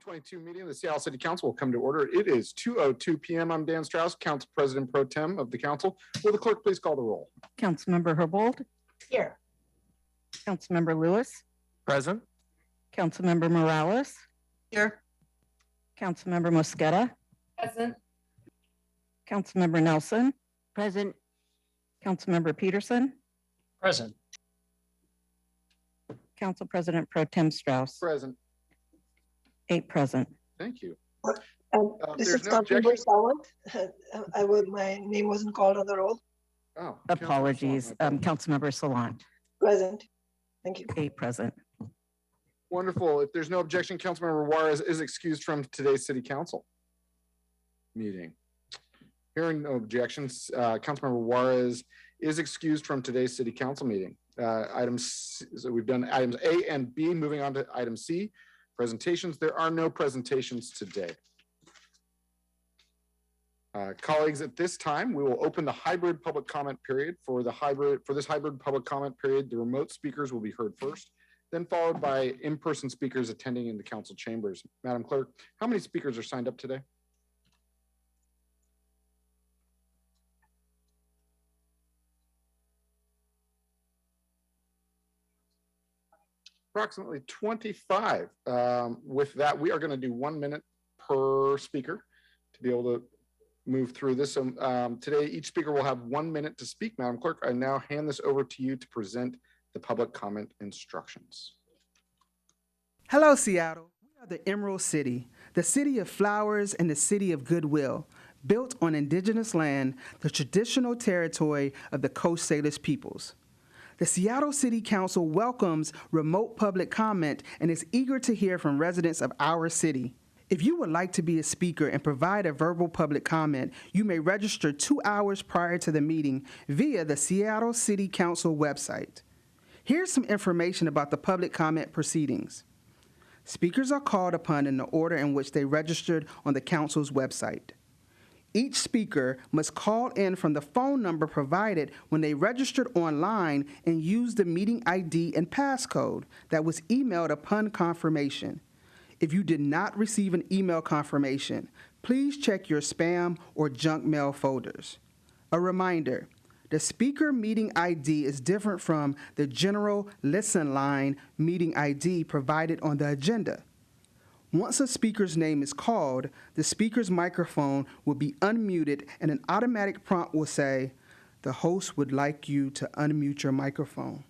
2022 meeting of the Seattle City Council will come to order. It is 2:02 p.m. I'm Dan Strauss, Council President Pro Tem of the Council. Will the clerk please call the roll? Councilmember Herbold. Here. Councilmember Lewis. Present. Councilmember Morales. Here. Councilmember Mosqueda. Present. Councilmember Nelson. Present. Councilmember Peterson. Present. Council President Pro Tem Strauss. Present. 8 present. Thank you. This There's is no Councilmember objection. Salant. My name wasn't called on the roll. Oh, Apologies. Councilmember Salant. Present. Thank you. 8 present. Wonderful. If there's no objection, Councilmember Juarez is excused from today's City Council meeting. Hearing no objections, Councilmember Juarez is excused from today's City Council meeting. So we've done items A and B. Moving on to item C, presentations. There are no presentations today. Colleagues, at this time, we will open the hybrid public comment period. For this hybrid public comment period, the remote speakers will be heard first, then followed by in-person speakers attending in the council chambers. Madam Clerk, how many speakers are signed up today? Approximately 25. With that, we are going to do 1 minute per speaker to be able to move through this. So today, each speaker will have 1 minute to speak. Madam Clerk, I now hand this over to you to present the public comment instructions. Hello, Seattle. We are the Emerald City, the city of flowers and the city of goodwill, built on indigenous land, the traditional territory of the Coast Salish peoples. The Seattle City Council welcomes remote public comment and is eager to hear from residents of our city. If you would like to be a speaker and provide a verbal public comment, you may register 2 hours prior to the meeting via the Seattle City Council website. Here's some information about the public comment proceedings. Speakers are called upon in the order in which they registered on the council's website. Each speaker must call in from the phone number provided when they registered online and use the meeting ID and passcode that was emailed upon confirmation. If you did not receive an email confirmation, please check your spam or junk mail folders. A reminder, the speaker meeting ID is different from the general listen line meeting ID provided on the agenda. Once a speaker's name is called, the speaker's microphone will be unmuted and an automatic prompt will say, "The host would like you to unmute your microphone."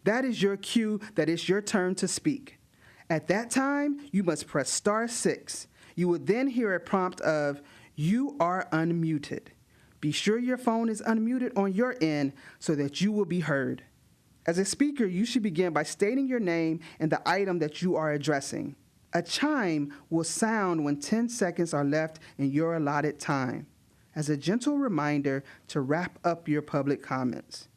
That is your cue that it's your turn to speak. At that time, you must press *6. You will then hear a prompt of, "You are unmuted." Be sure your phone is unmuted on your end so that you will be heard. As a speaker, you should begin by stating your name and the item that you are addressing. A chime will sound when 10 seconds are left in your allotted time, as a gentle reminder to wrap up your public comments.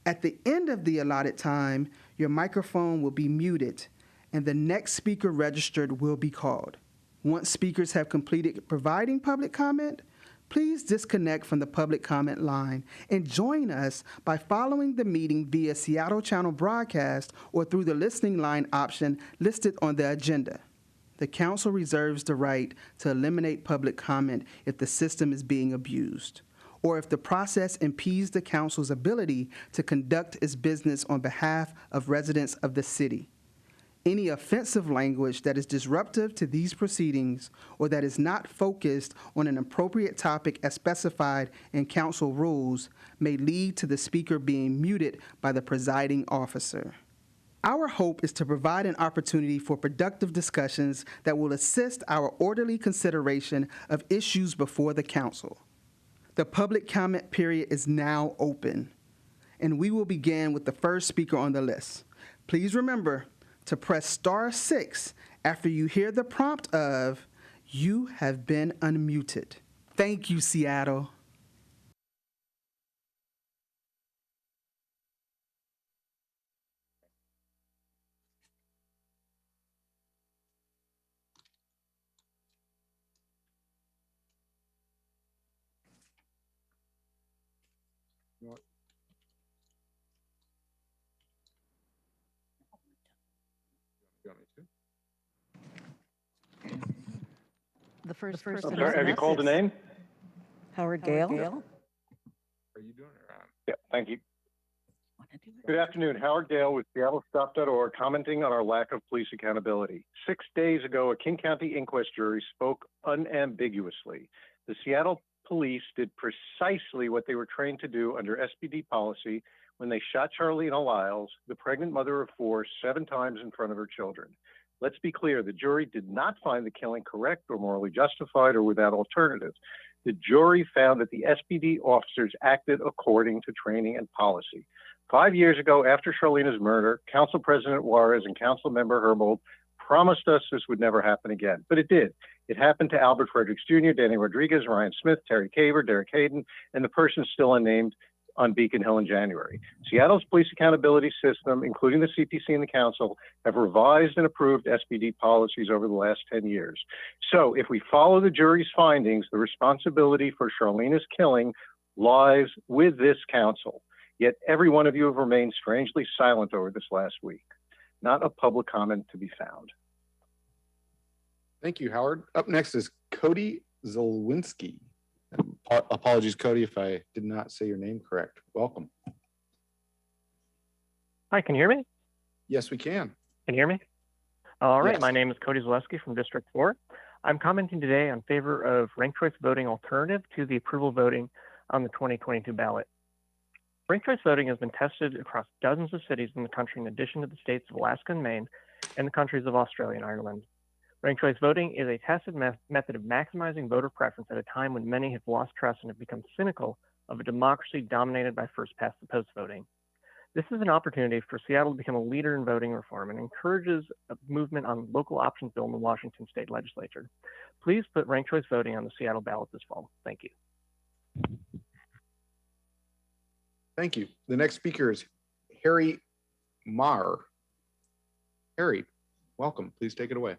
At the end of the allotted time, your microphone will be muted, and the next speaker registered will be called. Once speakers have completed providing public comment, please disconnect from the public comment line and join us by following the meeting via Seattle Channel broadcast or through the listening line option listed on the agenda. The council reserves the right to eliminate public comment if the system is being abused, or if the process impedes the council's ability to conduct its business on behalf of residents of the city. Any offensive language that is disruptive to these proceedings or that is not focused on an appropriate topic as specified in council rules may lead to the speaker being muted by the presiding officer. Our hope is to provide an opportunity for productive discussions that will assist our orderly consideration of issues before the council. The public comment period is now open, and we will begin with the first speaker on the list. Please remember to press *6 after you hear the prompt of, "You have been unmuted." Thank you, Seattle. You want me to? The first I'm person. sorry, have you called a name? Howard Gale. Are you doing it? Yeah, thank you. Good afternoon, Howard Gale with seattle.gov, commenting on our lack of police accountability. 6 days ago, a King County inquest jury spoke unambiguously. The Seattle police did precisely what they were trained to do under SPD policy when they shot Charlene Lyles, the pregnant mother of 4, 7 times in front of her children. Let's be clear, the jury did not find the killing correct or morally justified or without alternatives. The jury found that the SPD officers acted according to training and policy. 5 years ago, after Charlene's murder, Council President Juarez and Council Member Herbold promised us this would never happen again, but it did. It happened to Albert Fredericks Jr., Danny Rodriguez, Ryan Smith, Terry Caver, Derek Hayden, and the person still unnamed on Beacon Hill in January. Seattle's police accountability system, including the CPC and the council, have revised and approved SPD policies over the last 10 years. So if we follow the jury's findings, the responsibility for Charlene's killing lies with this council. Yet every one of you have remained strangely silent over this last week. Not a public comment to be found. Thank you, Howard. Up next is Cody Zalwinski. Apologies, Cody, if I did not say your name correct. Welcome. Hi, can you hear me? Yes, we can. Can you hear me? All right, Yes. My name is Cody Zaleski from District 4. I'm commenting today on favor of ranked choice voting alternative to the approval voting on the 2022 ballot. Ranked choice voting has been tested across dozens of cities in the country in addition to the states of Alaska and Maine and the countries of Australia and Ireland. Ranked choice voting is a tested method of maximizing voter preference at a time when many have lost trust and have become cynical of a democracy dominated by first past the post voting. This is an opportunity for Seattle to become a leader in voting reform and encourages a movement on local options bill in the Washington State Legislature. Please put ranked choice voting on the Seattle ballot this fall. Thank you. Thank you. The next speaker is Harry Marr. Harry, welcome. Please take it away.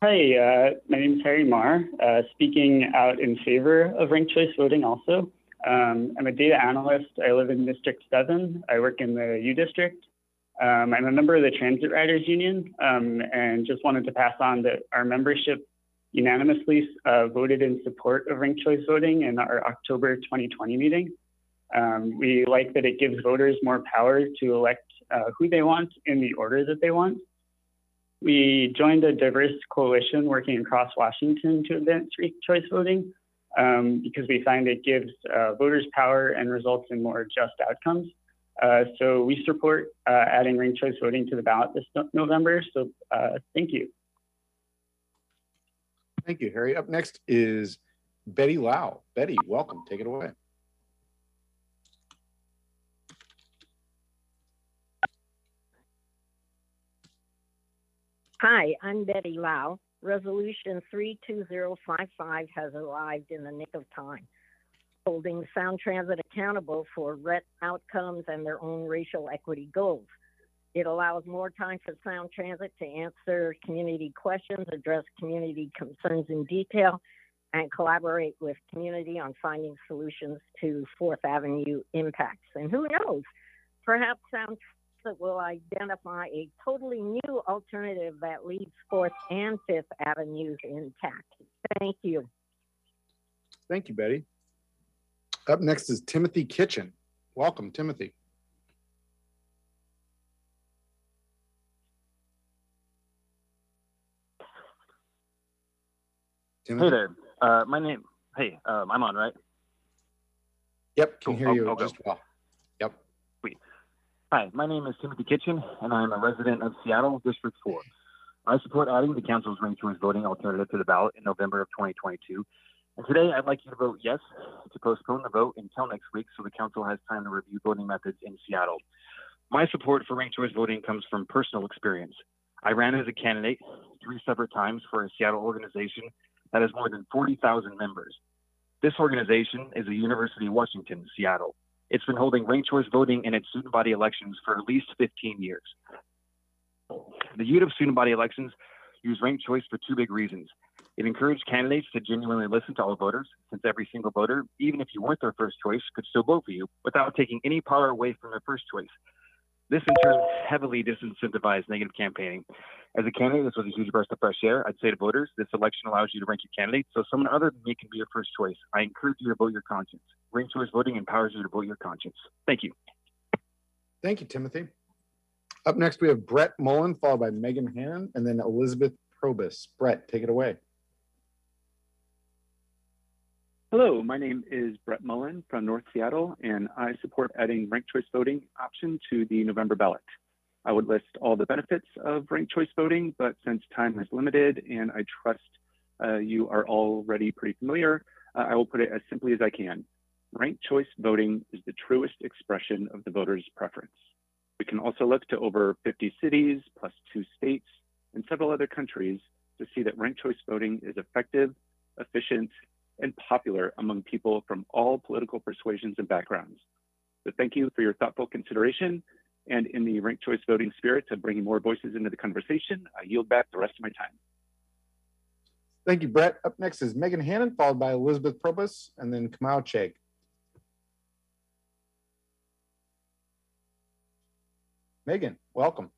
Hi, my name is Harry Marr, speaking out in favor of ranked choice voting also. I'm a data analyst. I live in District 7. I work in the U District. I'm a member of the Transit Riders Union and just wanted to pass on that our membership unanimously voted in support of ranked choice voting in our October 2020 meeting. We like that it gives voters more power to elect who they want in the order that they want. We joined a diverse coalition working across Washington to advance ranked choice voting because we find it gives voters power and results in more just outcomes. So we support adding ranked choice voting to the ballot this November. So thank you. Thank you, Harry. Up next is Betty Lau. Betty, welcome. Take it away. Hi, I'm Betty Lau. Resolution 32055 has arrived in the nick of time, holding Sound Transit accountable for RET outcomes and their own racial equity goals. It allows more time for Sound Transit to answer community questions, address community concerns in detail, and collaborate with community on finding solutions to 4th Avenue impacts. And who knows, perhaps Sound Transit will identify a totally new alternative that leaves 4th and 5th Avenues intact. Thank you. Thank you, Betty. Up next is Timothy Kitchen. Welcome, Timothy. Hey there. I'm on, right? Yep, can Cool. hear you I'll just well. Yep. Sweet. Hi, my name is Timothy Kitchen, and I'm a resident of Seattle, District 4. I support adding the council's ranked choice voting alternative to the ballot in November of 2022. And today, I'd like you to vote yes to postpone the vote until next week so the council has time to review voting methods in Seattle. My support for ranked choice voting comes from personal experience. I ran as a candidate 3 separate times for a Seattle organization that has more than 40,000 members. This organization is the University of Washington, Seattle. It's been holding ranked choice voting in its student body elections for at least 15 years. The UW student body elections use ranked choice for 2 big reasons. It encouraged candidates to genuinely listen to all voters, since every single voter, even if you weren't their first choice, could still vote for you without taking any power away from their first choice. This in turn heavily disincentivized negative campaigning. As a candidate, this was a huge burst of fresh air. I'd say to voters, this election allows you to rank your candidates, so someone other than me can be your first choice. I encourage you to vote your conscience. Ranked choice voting empowers you to vote your conscience. Thank you. Thank you, Timothy. Up next, we have Brett Mullen, followed by Megan Hannon, and then Elizabeth Probus. Brett, take it away. Hello, my name is Brett Mullen from North Seattle, and I support adding ranked choice voting option to the November ballot. I would list all the benefits of ranked choice voting, but since time is limited and I trust you are already pretty familiar, I will put it as simply as I can. Ranked choice voting is the truest expression of the voter's preference. We can also look to over 50 cities plus 2 states and several other countries to see that ranked choice voting is effective, efficient, and popular among people from all political persuasions and backgrounds. So thank you for your thoughtful consideration, and in the ranked choice voting spirit of bringing more voices into the conversation, I yield back the rest of my time. Thank you, Brett. Up next is Megan Hannon, followed by Elizabeth Probus, and then Kamau Chegg. Megan, welcome.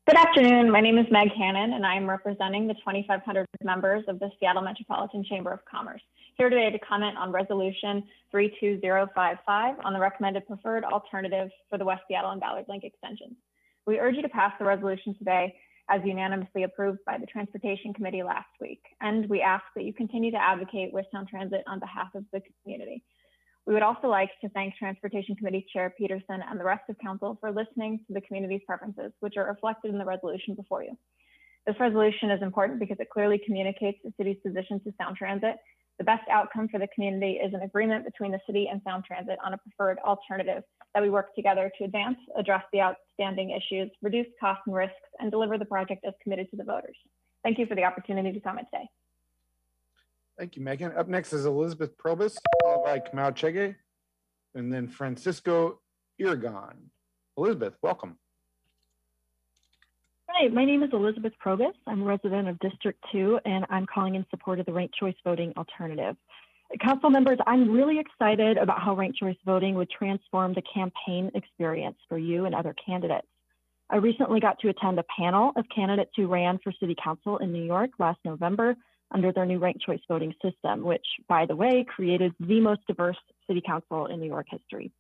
Good afternoon. My name is Meg Hannon, and I am representing the 2,500 members of the Seattle Metropolitan Chamber of Commerce, here today to comment on Resolution 32055 on the recommended preferred alternative for the West Seattle and Ballard Link extensions. We urge you to pass the resolution today as unanimously approved by the Transportation Committee last week, and we ask that you continue to advocate with Sound Transit on behalf of the community. We would also like to thank Transportation Committee Chair Peterson and the rest of Council for listening to the community's preferences, which are reflected in the resolution before you. This resolution is important because it clearly communicates the city's position to Sound Transit. The best outcome for the community is an agreement between the city and Sound Transit on a preferred alternative that we work together to advance, address the outstanding issues, reduce costs and risks, and deliver the project as committed to the voters. Thank you for the opportunity to comment today. Thank you, Megan. Up next is Elizabeth Probus, followed by Kamau Chegg, and then Francisco Iragon. Elizabeth, welcome. Hi, my name is Elizabeth Probus. I'm a resident of District 2, and I'm calling in support of the ranked choice voting alternative. Council members, I'm really excited about how ranked choice voting would transform the campaign experience for you and other candidates. I recently got to attend a panel of candidates who ran for City Council in New York last November under their new ranked choice voting system, which, by the way, created the most diverse City Council in New York history.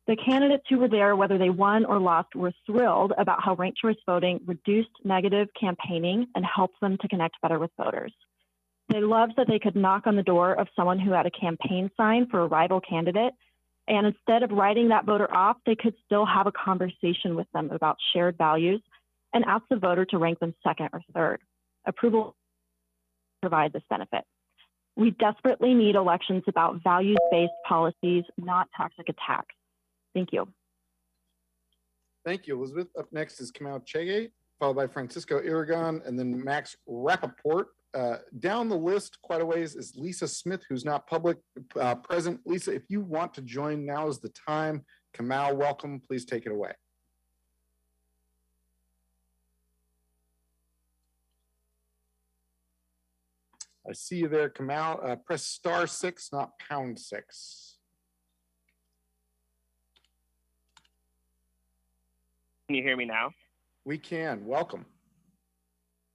The candidates who were there, whether they won or lost, were thrilled about how ranked choice voting reduced negative campaigning and helped them to connect better with voters. They loved that they could knock on the door of someone who had a campaign sign for a rival candidate, and instead of writing that voter off, they could still have a conversation with them about shared values and ask the voter to rank them second or third. Approval provide this benefit. We desperately need elections about values-based policies, not toxic attacks. Thank you. Thank you, Elizabeth. Up next is Kamau Chegg, followed by Francisco Iragon, and then Max Rappaport. Down the list quite a ways is Lisa Smith, who's not public present. Lisa, if you want to join, now is the time. Kamau, welcome. Please take it away. I see you there, Kamau. Press *6, not #6. Can you hear me now? We can. Welcome.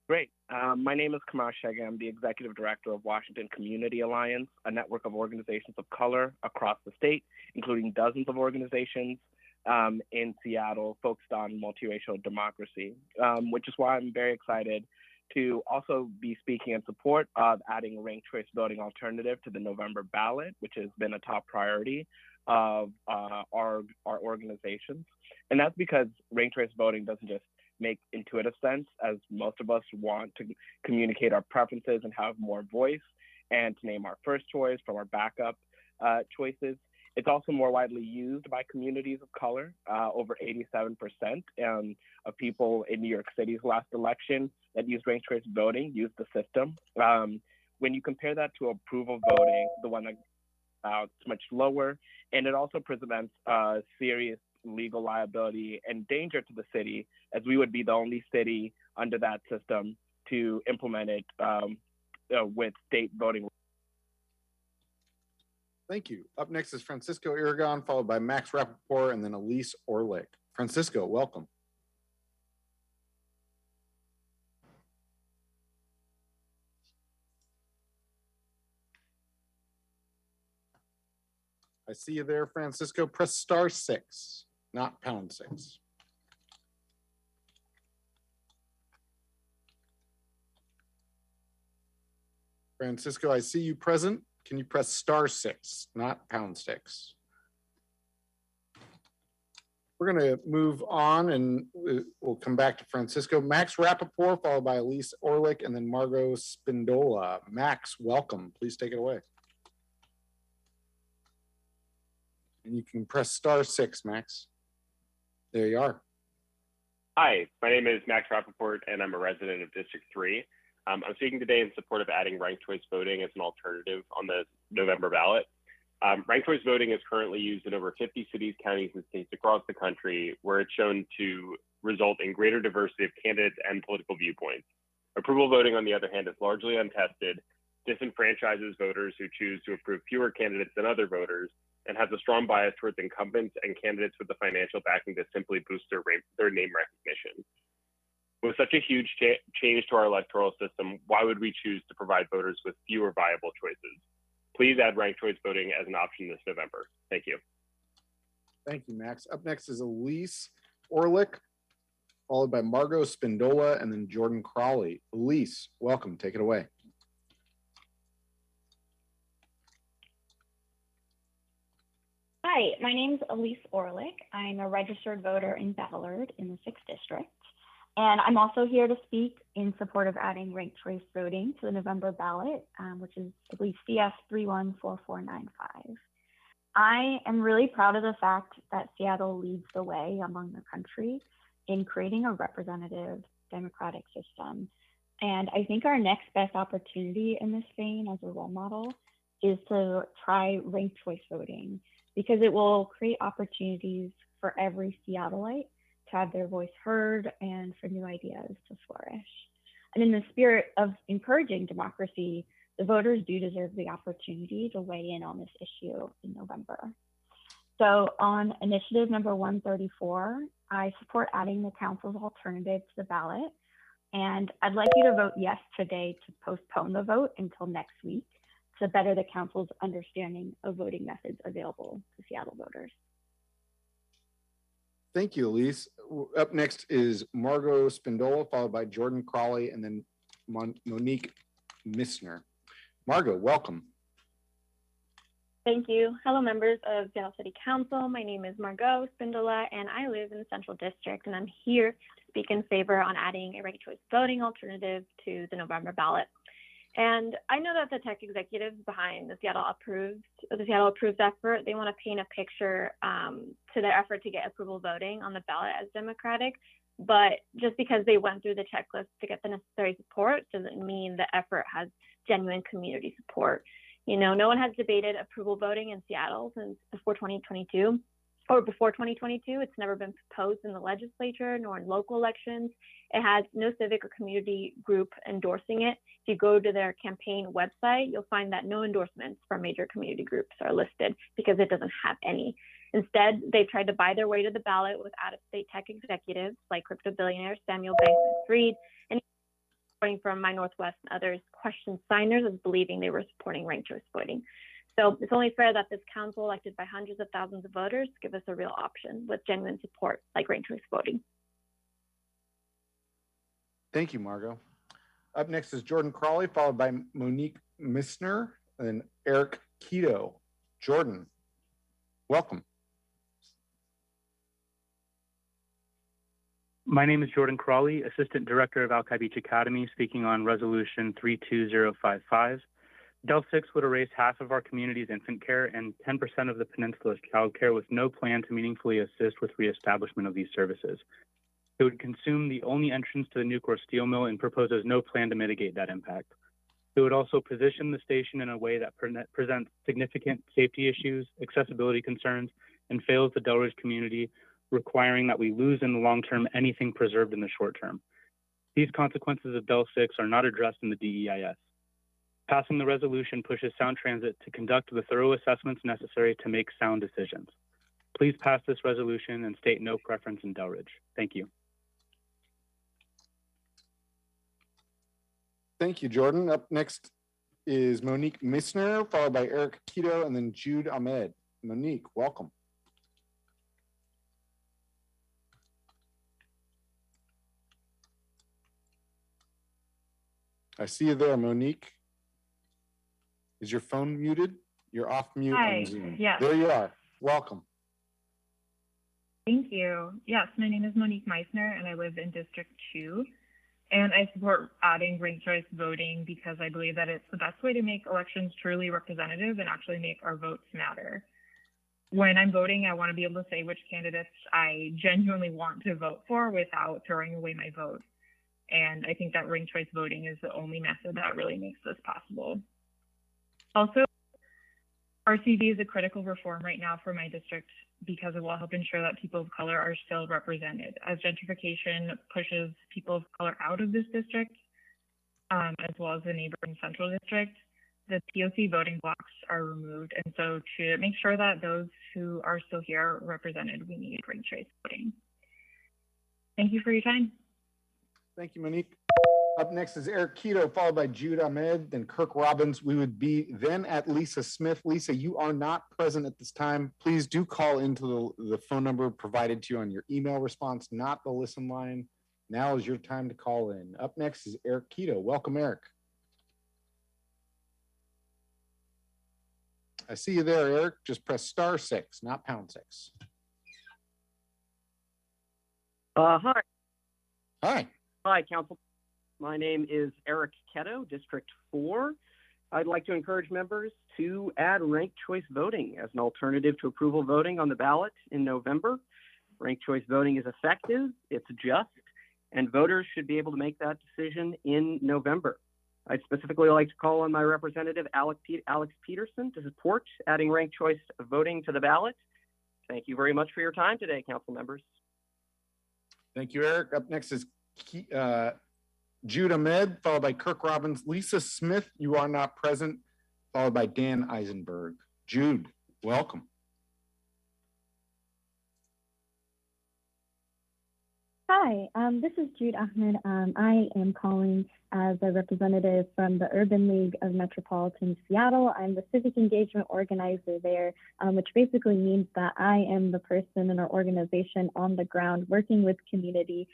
Great. My name is Kamau Chegg. I'm the Executive Director of Washington Community Alliance, a network of organizations of color across the state, including dozens of organizations in Seattle focused on multiracial democracy, which is why I'm very excited to also be speaking in support of adding a ranked choice voting alternative to the November ballot, which has been a top priority of our organizations. And that's because ranked choice voting doesn't just make intuitive sense, as most of us want to communicate our preferences and have more voice and to name our first choice from our backup choices. It's also more widely used by communities of color. Over 87% of people in New York City's last election that used ranked choice voting used the system. When you compare that to approval voting, the one that it's much lower, and it also presents serious legal liability and danger to the city, as we would be the only city under that system to implement it with state voting. Thank you. Up next is Francisco Aragon, followed by Max Rappaport, and then Elise Orlick. Francisco, welcome. I see you there, Francisco. Press *6, not #6. Francisco, I see you present. Can you press *6, not #6? We're going to move on and we'll come back to Francisco. Max Rappaport, followed by Elise Orlick, and then Margot Spindola. Max, welcome. Please take it away. And you can press *6, Max. There you are. Hi, my name is Max Rappaport, and I'm a resident of District 3. I'm speaking today in support of adding ranked choice voting as an alternative on the November ballot. Ranked choice voting is currently used in over 50 cities, counties, and states across the country, where it's shown to result in greater diversity of candidates and political viewpoints. Approval voting, on the other hand, is largely untested, disenfranchises voters who choose to approve fewer candidates than other voters, and has a strong bias towards incumbents and candidates with the financial backing to simply boost their name recognition. With such a huge change to our electoral system, why would we choose to provide voters with fewer viable choices? Please add ranked choice voting as an option this November. Thank you. Thank you, Max. Up next is Elise Orlick, followed by Margot Spindola, and then Jordan Crawley. Elise, welcome. Take it away. Hi, my name is Elise Orlick. I'm a registered voter in Ballard in the 6th District. And I'm also here to speak in support of adding ranked choice voting to the November ballot, which is, I believe, CS 314495. I am really proud of the fact that Seattle leads the way among the country in creating a representative democratic system. And I think our next best opportunity in this vein as a role model is to try ranked choice voting, because it will create opportunities for every Seattleite to have their voice heard and for new ideas to flourish. And in the spirit of encouraging democracy, the voters do deserve the opportunity to weigh in on this issue in November. So on initiative number 134, I support adding the council's alternative to the ballot. And I'd like you to vote yes today to postpone the vote until next week to better the council's understanding of voting methods available to Seattle voters. Thank you, Elise. Up next is Margot Spindola, followed by Jordan Crawley, and then Monique Missner. Margot, welcome. Thank you. Hello, members of Seattle City Council. My name is Margot Spindola, and I live in the Central District, and I'm here to speak in favor on adding a ranked choice voting alternative to the November ballot. And I know that the tech executives behind the Seattle approved effort, they want to paint a picture to their effort to get approval voting on the ballot as democratic. But just because they went through the checklist to get the necessary support doesn't mean the effort has genuine community support. You know, no one has debated approval voting in Seattle since before 2022. It's never been proposed in the legislature nor in local elections. It has no civic or community group endorsing it. If you go to their campaign website, you'll find that no endorsements from major community groups are listed because it doesn't have any. Instead, they've tried to buy their way to the ballot with out-of-state tech executives like crypto billionaire Samuel Bankman-Fried, and reporting from My Northwest and others questioned signers as believing they were supporting ranked choice voting. So it's only fair that this council, elected by hundreds of thousands of voters, give us a real option with genuine support like ranked choice voting. Thank you, Margot. Up next is Jordan Crawley, followed by Monique Missner and Eric Keto. Jordan, welcome. My name is Jordan Crawley, Assistant Director of Alki Beach Academy, speaking on Resolution 32055. Del 6 would erase half of our community's infant care and 10% of the peninsula's child care with no plan to meaningfully assist with reestablishment of these services. It would consume the only entrance to the Nucor steel mill and proposes no plan to mitigate that impact. It would also position the station in a way that presents significant safety issues, accessibility concerns, and fails the Delridge community, requiring that we lose in the long term anything preserved in the short term. These consequences of Del 6 are not addressed in the DEIS. Passing the resolution pushes Sound Transit to conduct the thorough assessments necessary to make sound decisions. Please pass this resolution and state no preference in Delridge. Thank you. Thank you, Jordan. Up next is Monique Missner, followed by Eric Keto, and then Jude Ahmed. Monique, welcome. I see you there, Monique. Is your phone muted? You're off mute on Zoom. Yes. There you are. Welcome. Thank you. Yes, my name is Monique Meissner, and I live in District 2. And I support adding ranked choice voting because I believe that it's the best way to make elections truly representative and actually make our votes matter. When I'm voting, I want to be able to say which candidates I genuinely want to vote for without throwing away my vote. And I think that ranked choice voting is the only method that really makes this possible. Also, RCV is a critical reform right now for my district because it will help ensure that people of color are still represented. As gentrification pushes people of color out of this district, as well as the neighboring central district, the POC voting blocks are removed. And so to make sure that those who are still here are represented, we need ranked choice voting. Thank you for your time. Thank you, Monique. Up next is Eric Keto, followed by Jude Ahmed, then Kirk Robbins. We would be then at Lisa Smith. Lisa, you are not present at this time. Please do call into the phone number provided to you on your email response, not the listen line. Now is your time to call in. Up next is Eric Keto. Welcome, Eric. I see you there, Eric. Just press *6, not #6. Hi. Hi. Hi, Council. My name is Eric Keto, District 4. I'd like to encourage members to add ranked choice voting as an alternative to approval voting on the ballot in November. Ranked choice voting is effective, it's just, and voters should be able to make that decision in November. I'd specifically like to call on my representative, Alex Peterson, to support adding ranked choice voting to the ballot. Thank you very much for your time today, Council members. Thank you, Eric. Up next is Jude Ahmed, followed by Kirk Robbins. Lisa Smith, you are not present, followed by Dan Eisenberg. Jude, welcome. Hi, this is Jude Ahmed. I am calling as a representative from the Urban League of Metropolitan Seattle. I'm the civic engagement organizer there, which basically means that I am the person in our organization on the ground working with community,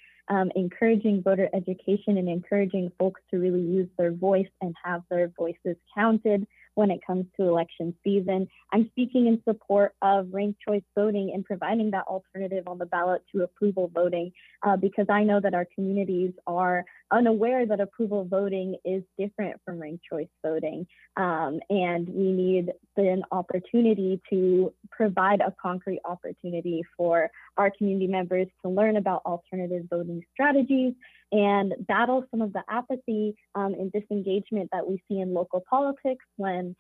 encouraging voter education and encouraging folks to really use their voice and have their voices counted when it comes to election season. I'm speaking in support of ranked choice voting and providing that alternative on the ballot to approval voting because I know that our communities are unaware that approval voting is different from ranked choice voting. And we need an opportunity to provide a concrete opportunity for our community members to learn about alternative voting strategies and battle some of the apathy and disengagement that we see in local politics when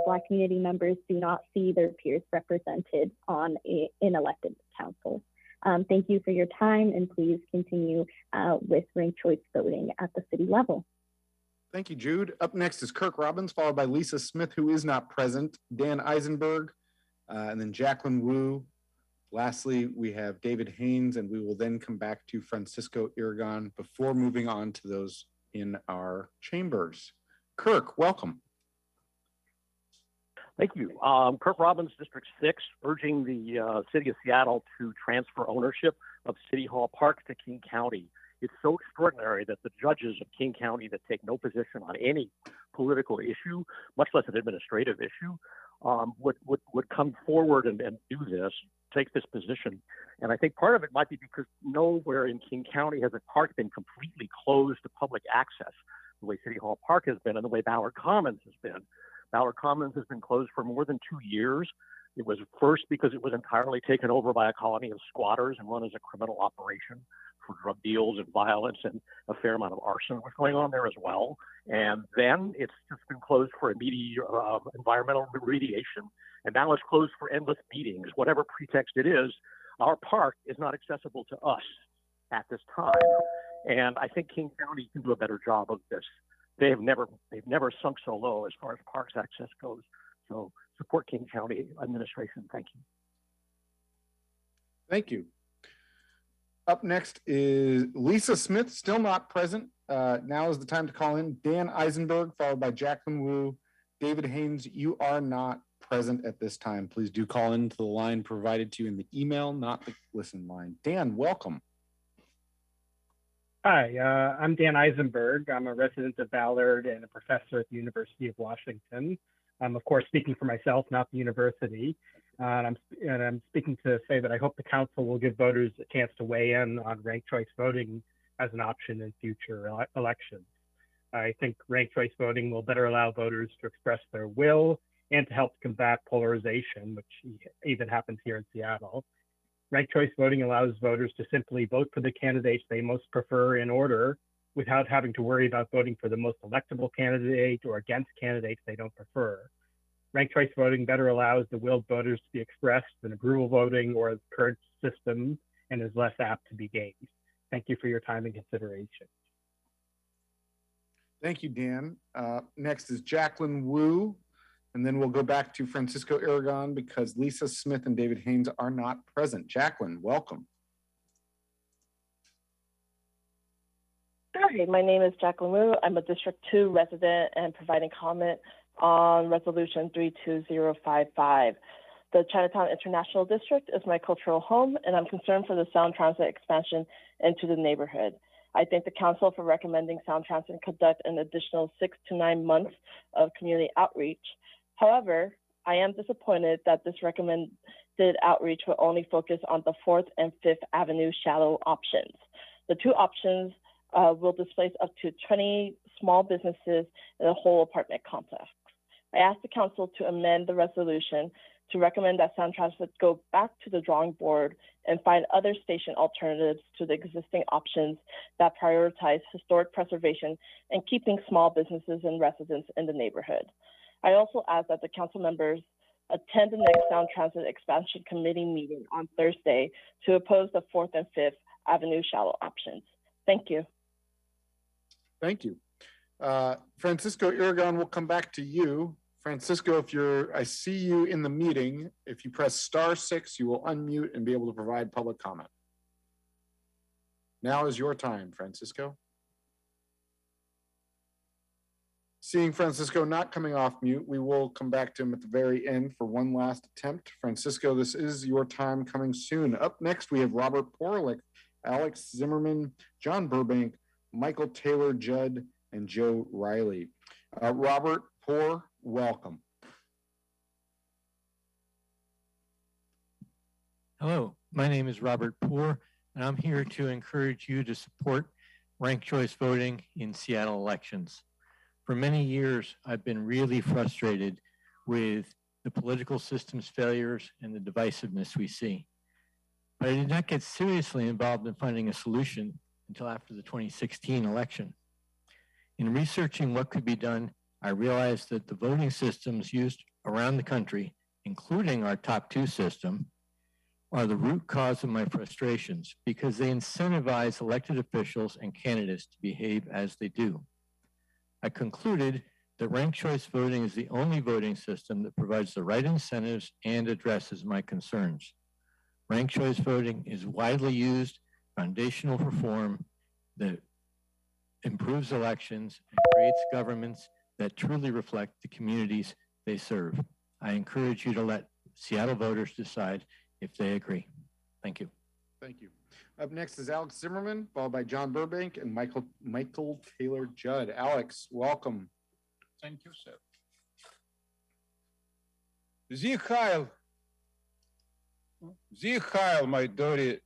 Black community members do not see their peers represented on an elected council. Thank you for your time, and please continue with ranked choice voting at the city level. Thank you, Jude. Up next is Kirk Robbins, followed by Lisa Smith, who is not present, Dan Eisenberg, and then Jacqueline Wu. Lastly, we have David Haynes, and we will then come back to Francisco Iragon before moving on to those in our chambers. Kirk, welcome. Thank you. Kirk Robbins, District 6, urging the City of Seattle to transfer ownership of City Hall Park to King County. It's so extraordinary that the judges of King County that take no position on any political issue, much less an administrative issue, would come forward and do this, take this position. And I think part of it might be because nowhere in King County has a park been completely closed to public access, the way City Hall Park has been and the way Ballard Commons has been. Ballard Commons has been closed for more than 2 years. It was first because it was entirely taken over by a colony of squatters and run as a criminal operation for drug deals and violence, and a fair amount of arson was going on there as well. And then it's just been closed for immediate environmental remediation, and now it's closed for endless meetings. Whatever pretext it is, our park is not accessible to us at this time. And I think King County can do a better job of this. they've never sunk so low as far as parks access goes. So support King County administration. Thank you. Thank you. Up next is Lisa Smith, still not present. Now is the time to call in Dan Eisenberg, followed by Jacqueline Wu. David Haynes, you are not present at this time. Please do call into the line provided to you in the email, not the listen line. Dan, welcome. Hi, I'm Dan Eisenberg. I'm a resident of Ballard and a professor at the University of Washington. I'm, of course, speaking for myself, not the university. And I'm speaking to say that I hope the council will give voters a chance to weigh in on ranked choice voting as an option in future elections. I think ranked choice voting will better allow voters to express their will and to help combat polarization, which even happens here in Seattle. Ranked choice voting allows voters to simply vote for the candidates they most prefer in order without having to worry about voting for the most electable candidate or against candidates they don't prefer. Ranked choice voting better allows the will of voters to be expressed than approval voting or the current system and is less apt to be gamed. Thank you for your time and consideration. Thank you, Dan. Next is Jacqueline Wu, and then we'll go back to Francisco Aragon because Lisa Smith and David Haynes are not present. Jacqueline, welcome. Hi, my name is Jacqueline Wu. I'm a District 2 resident and providing comment on Resolution 32055. The Chinatown International District is my cultural home, and I'm concerned for the Sound Transit expansion into the neighborhood. I thank the council for recommending Sound Transit conduct an additional 6 to 9 months of community outreach. However, I am disappointed that this recommended outreach will only focus on the 4th and 5th Avenue shallow options. The two options will displace up to 20 small businesses in a whole apartment complex. I asked the council to amend the resolution to recommend that Sound Transit go back to the drawing board and find other station alternatives to the existing options that prioritize historic preservation and keeping small businesses and residents in the neighborhood. I also ask that the council members attend the next Sound Transit Expansion Committee meeting on Thursday to oppose the 4th and 5th Avenue shallow options. Thank you. Thank you. Francisco Aragon, will come back to you. Francisco, I see you in the meeting. If you press *6, you will unmute and be able to provide public comment. Now is your time, Francisco. Seeing Francisco not coming off mute, we will come back to him at the very end for one last attempt. Francisco, this is your time coming soon. Up next, we have Robert Porlick, Alex Zimmerman, John Burbank, Michael Taylor Judd, and Joe Riley. Robert Poor, welcome. Hello, my name is Robert Poor, and I'm here to encourage you to support ranked choice voting in Seattle elections. For many years, I've been really frustrated with the political system's failures and the divisiveness we see. But I did not get seriously involved in finding a solution until after the 2016 election. In researching what could be done, I realized that the voting systems used around the country, including our top 2 system, are the root cause of my frustrations because they incentivize elected officials and candidates to behave as they do. I concluded that ranked choice voting is the only voting system that provides the right incentives and addresses my concerns. Ranked choice voting is widely used, foundational reform that improves elections and creates governments that truly reflect the communities they serve. I encourage you to let Seattle voters decide if they agree. Thank you. Thank you. Up next is Alex Zimmerman, followed by John Burbank and Michael Taylor Judd. Alex, welcome. Thank you, sir. Зі Хайл, my dirty,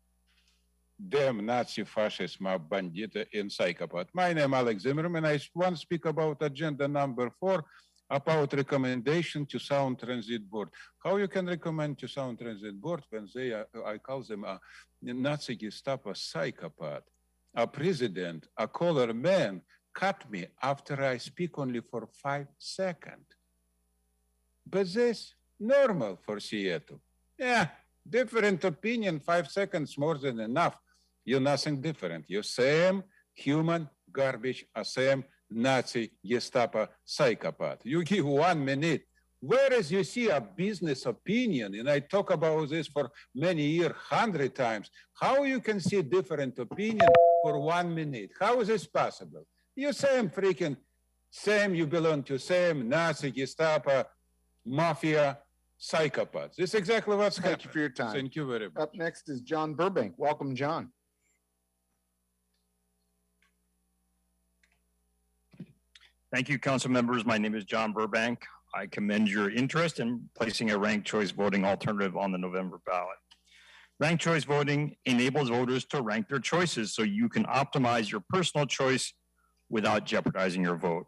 damn Nazi fascist mob bandit and psychopath. My name is Alex Zimmerman. I want to speak about agenda number 4, about recommendation to Sound Transit Board. How you can recommend to Sound Transit Board when they are, I call them a Nazi Gestapo psychopath, a president, a color man, cut me after I speak only for 5 seconds. But this normal for Seattle. Yeah, different opinion, 5 seconds more than enough. You're nothing different. You're same human garbage, a same Nazi, Gestapo, psychopath. You give 1 minute. Whereas you see a business opinion, and I talk about this for many years, 100 times, how you can see different opinion for 1 minute? How is this possible? You same freaking, same, you belong to same Nazi, Gestapo, mafia, psychopaths. This is exactly what's happening. Thank you for your time. Thank you very much. Up next is John Burbank. Welcome, John. Thank you, council members. My name is John Burbank. I commend your interest in placing a ranked choice voting alternative on the November ballot. Ranked choice voting enables voters to rank their choices so you can optimize your personal choice without jeopardizing your vote.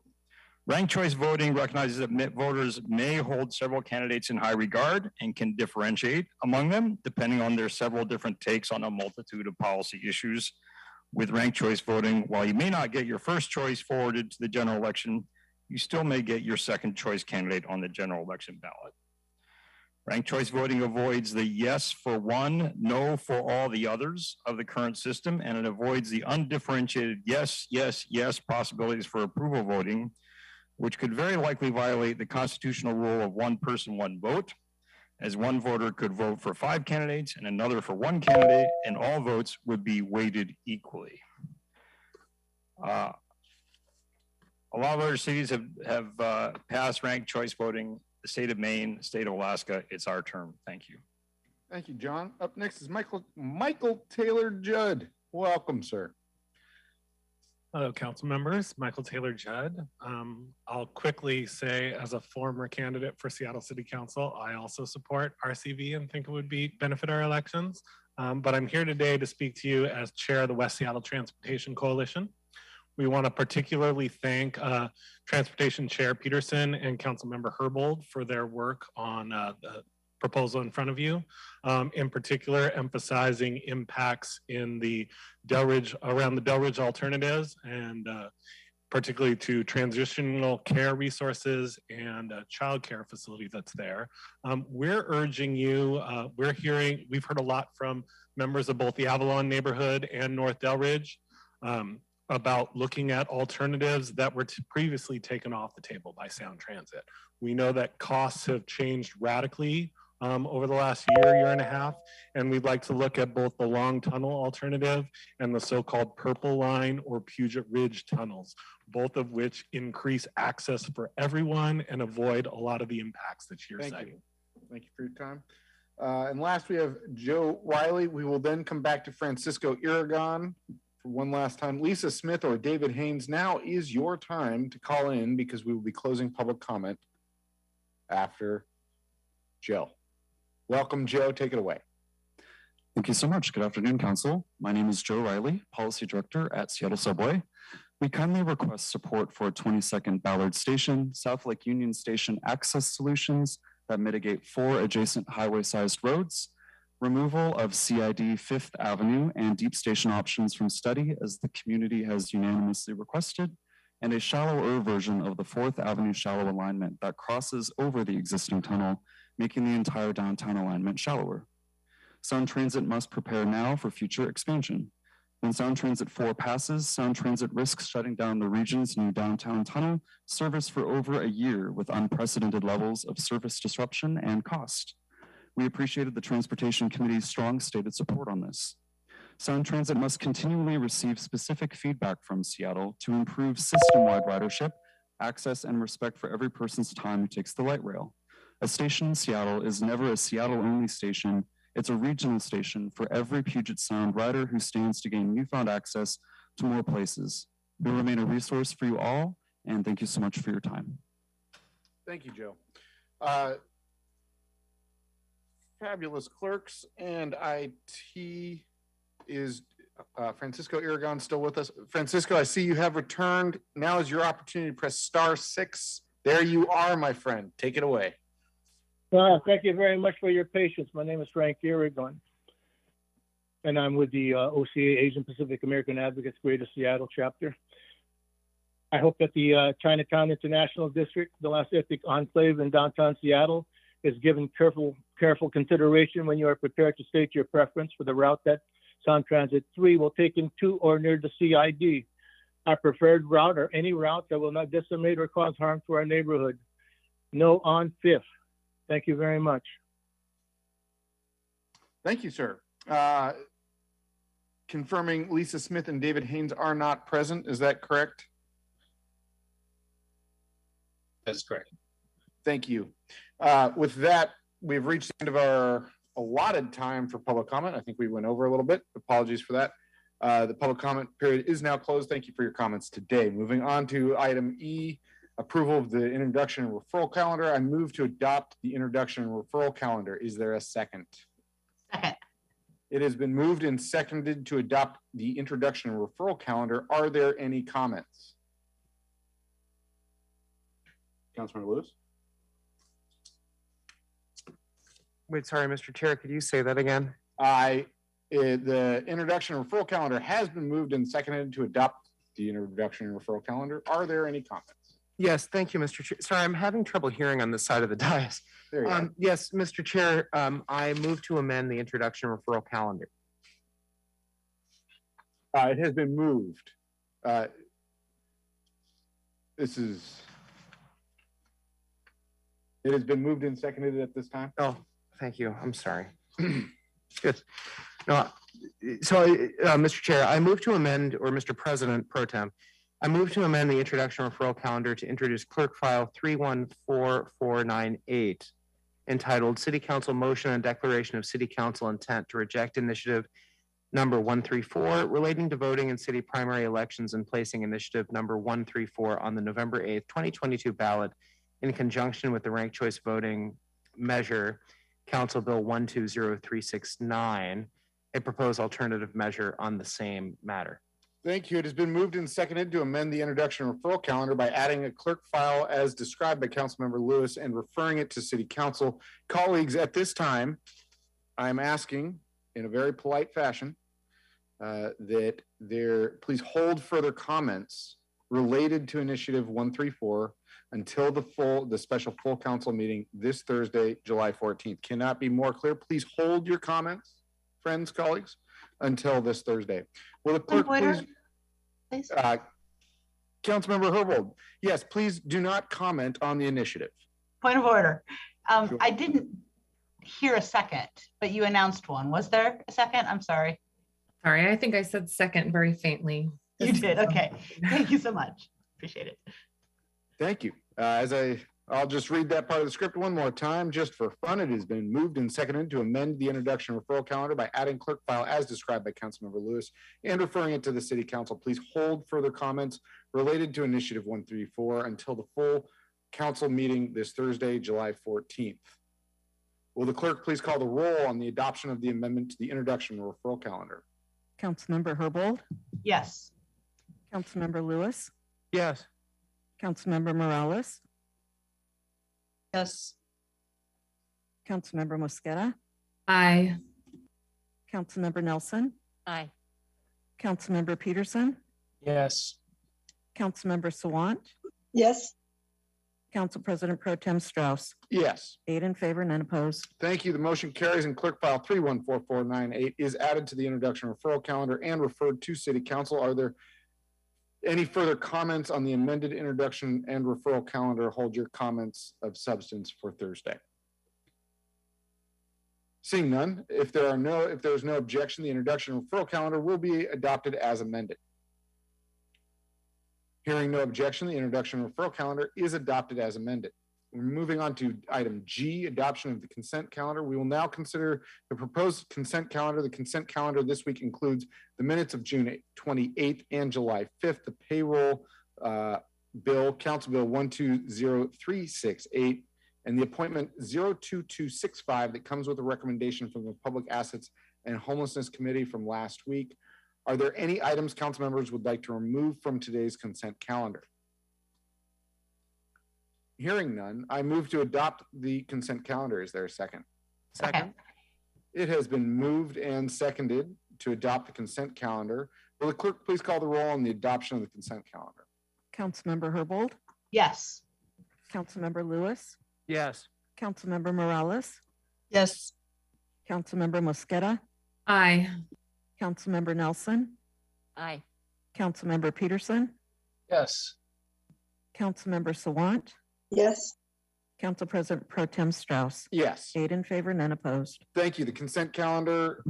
Ranked choice voting recognizes that voters may hold several candidates in high regard and can differentiate among them depending on their several different takes on a multitude of policy issues. With ranked choice voting, while you may not get your first choice forwarded to the general election, you still may get your second choice candidate on the general election ballot. Ranked choice voting avoids the yes for one, no for all the others of the current system, and it avoids the undifferentiated yes, yes, yes possibilities for approval voting, which could very likely violate the constitutional rule of one person, one vote, as one voter could vote for 5 candidates and another for 1 candidate, and all votes would be weighted equally. A lot of other cities have passed ranked choice voting. The state of Maine, the state of Alaska, it's our term. Thank you. Thank you, John. Up next is Michael Taylor Judd. Welcome, sir. Hello, council members. Michael Taylor Judd. I'll quickly say, as a former candidate for Seattle City Council, I also support RCV and think it would benefit our elections. But I'm here today to speak to you as chair of the West Seattle Transportation Coalition. We want to particularly thank Transportation Chair Peterson and Councilmember Herbold for their work on the proposal in front of you, in particular emphasizing impacts in the around the Delridge alternatives, and particularly to transitional care resources and child care facility that's there. We're urging you, we've heard a lot from members of both the Avalon neighborhood and North Delridge about looking at alternatives that were previously taken off the table by Sound Transit. We know that costs have changed radically over the last year and a half, and we'd like to look at both the long tunnel alternative and the so-called Purple Line or Puget Ridge tunnels, both of which increase access for everyone and avoid a lot of the impacts that you're citing. Thank you for your time. And last, we have Joe Riley. We will then come back to Francisco Irigon for one last time. Lisa Smith or David Haynes, now is your time to call in because we will be closing public comment after Joe. Welcome, Joe. Take it away. Thank you so much. Good afternoon, Council. My name is Joe Riley, Policy Director at Seattle Subway. We kindly request support for 22nd Ballard Station, South Lake Union Station access solutions that mitigate 4 adjacent highway-sized roads, removal of CID 5th Avenue and deep station options from study as the community has unanimously requested, and a shallower version of the 4th Avenue shallow alignment that crosses over the existing tunnel, making the entire downtown alignment shallower. Sound Transit must prepare now for future expansion. When Sound Transit 4 passes, Sound Transit risks shutting down the region's new downtown tunnel service for over a year with unprecedented levels of service disruption and cost. We appreciated the Transportation Committee's strong stated support on this. Sound Transit must continually receive specific feedback from Seattle to improve system-wide ridership, access, and respect for every person's time who takes the light rail. A station in Seattle is never a Seattle-only station. It's a regional station for every Puget Sound rider who stands to gain newfound access to more places. We remain a resource for you all, and thank you so much for your time. Thank you, Joe. Fabulous clerks and IT is Francisco Irigon still with us? Francisco, I see you have returned. Now is your opportunity to press *6. There you are, my friend. Take it away. Thank you very much for your patience. My name is Frank Irigon, and I'm with the OCA Asian Pacific American Advocates Greater Seattle chapter. I hope that the Chinatown International District, the last ethnic enclave in downtown Seattle, is given careful consideration when you are prepared to state your preference for the route that Sound Transit 3 will take into or near the CID. our preferred route or any route that will not decimate or cause harm to our neighborhood. No on fifth. Thank you very much. Thank you, sir. Confirming Lisa Smith and David Haynes are not present. Is that correct? That's correct. Thank you. With that, we've reached the end of our allotted time for public comment. I think we went over a little bit. Apologies for that. The public comment period is now closed. Thank you for your comments today. Moving on to item E, approval of the introduction and referral calendar. I move to adopt the introduction and referral calendar. Is there a second? Second. It has been moved and seconded to adopt the introduction and referral calendar. Are there any comments? Councilmember Lewis? Wait, sorry, Mr. Chair, could you say that again? The introduction and referral calendar has been moved and seconded to adopt the introduction and referral calendar. Are there any comments? Yes, thank you, Mr. Chair. Sorry, I'm having trouble hearing on this side of the dais. There you go. Yes, Mr. Chair, I move to amend the introduction referral calendar. It has been moved. It has been moved and seconded at this time. Oh, thank you. I'm sorry. Good. No, so, Mr. Chair, I move to amend, or Mr. President Pro Tem, I move to amend the introduction referral calendar to introduce clerk file 314498 entitled City Council Motion and Declaration of City Council Intent to Reject Initiative number 134 relating to voting in city primary elections and placing initiative number 134 on the November 8th, 2022 ballot in conjunction with the ranked choice voting measure, Council Bill 120369, a proposed alternative measure on the same matter. Thank you. It has been moved and seconded to amend the introduction referral calendar by adding a clerk file as described by Councilmember Lewis and referring it to City Council. Colleagues, at this time, I'm asking in a very polite fashion that please hold further comments related to Initiative 134 until the special full council meeting this Thursday, July 14th. Cannot be more clear. Please hold your comments, friends, colleagues, until this Thursday. Will the clerk please? Councilmember Herbold, yes, please do not comment on the initiative. Point of order. Sure. I didn't hear a second, but you announced one. Was there a second? I'm sorry. Sorry, I think I said second very faintly. You did. Okay. Thank you so much. Appreciate it. Thank you. I'll just read that part of the script one more time, just for fun. It has been moved and seconded to amend the introduction referral calendar by adding clerk file as described by Councilmember Lewis and referring it to the City Council. Please hold further comments related to Initiative 134 until the full council meeting this Thursday, July 14th. Will the clerk please call the roll on the adoption of the amendment to the introduction referral calendar? Councilmember Herbold? Yes. Councilmember Lewis? Yes. Councilmember Morales? Yes. Councilmember Mosqueda? Aye. Councilmember Nelson? Aye. Councilmember Peterson? Yes. Councilmember Sawant? Yes. Council President Pro Tem Strauss? Yes. 8 in favor, none opposed. Thank you. The motion carries and clerk file 314498 is added to the introduction referral calendar and referred to City Council. Are there any further comments on the amended introduction and referral calendar? Hold your comments of substance for Thursday. Seeing none, if there is no objection, the introduction and referral calendar will be adopted as amended. Hearing no objection, the introduction and referral calendar is adopted as amended. We're moving on to item G, adoption of the consent calendar. We will now consider the proposed consent calendar. The consent calendar this week includes the minutes of June 28th and July 5th, the payroll bill, Council Bill 120368, and the appointment 02265 that comes with a recommendation from the Public Assets and Homelessness Committee from last week. Are there any items council members would like to remove from today's consent calendar? Hearing none, I move to adopt the consent calendar. Is there a second? Second. It has been moved and seconded to adopt the consent calendar. Will the clerk please call the roll on the adoption of the consent calendar? Councilmember Herbold? Yes. Councilmember Lewis? Yes. Councilmember Morales? Yes. Councilmember Mosqueda? Aye. Councilmember Nelson? Aye. Councilmember Peterson, Yes. Councilmember Sawant, Yes. Council President Pro Tem Strauss. Yes. 8 in favor, none opposed. Thank you. The consent calendar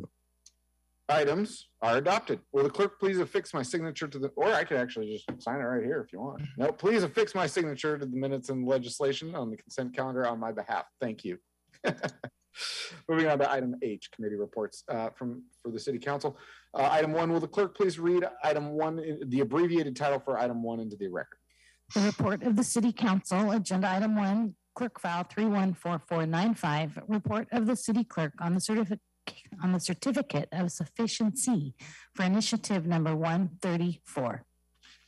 items are adopted. Will the clerk please affix my signature to the, or I could actually just sign it right here if you want. No, please affix my signature to the minutes and legislation on the consent calendar on my behalf. Thank you. Moving on to item H, committee reports for the city council. Item 1, will the clerk please read item 1, the abbreviated title for item 1 into the record? The report of the City Council, Agenda Item 1, Clerk File 314495, Report of the City Clerk on the Certificate of Sufficiency for Initiative Number 134.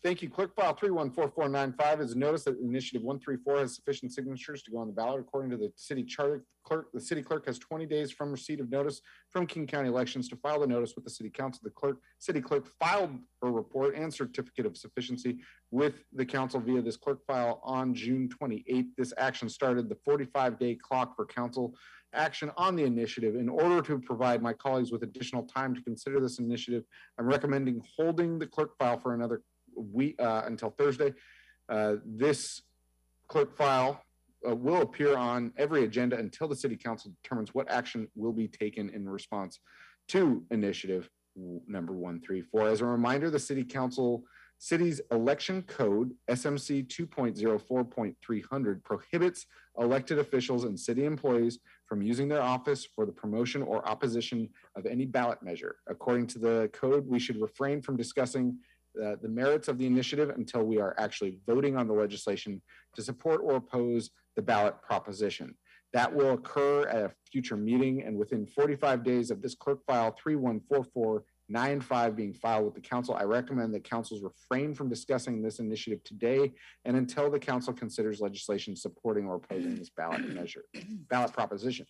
Thank you. Clerk File 314495 is a notice that Initiative 134 has sufficient signatures to go on the ballot. According to the city charter clerk, the city clerk has 20 days from receipt of notice from King County Elections to file the notice with the city council. The city clerk filed her report and certificate of sufficiency with the council via this clerk file on June 28th. This action started the 45-day clock for council action on the initiative. In order to provide my colleagues with additional time to consider this initiative, I'm recommending holding the clerk file for another week until Thursday. This clerk file will appear on every agenda until the city council determines what action will be taken in response to initiative number 134. As a reminder, the city's election code, SMC 2.04.300, prohibits elected officials and city employees from using their office for the promotion or opposition of any ballot measure. According to the code, we should refrain from discussing the merits of the initiative until we are actually voting on the legislation to support or oppose the ballot proposition. That will occur at a future meeting, and within 45 days of this clerk file 314495 being filed with the council, I recommend that councils refrain from discussing this initiative today and until the council considers legislation supporting or opposing this ballot proposition.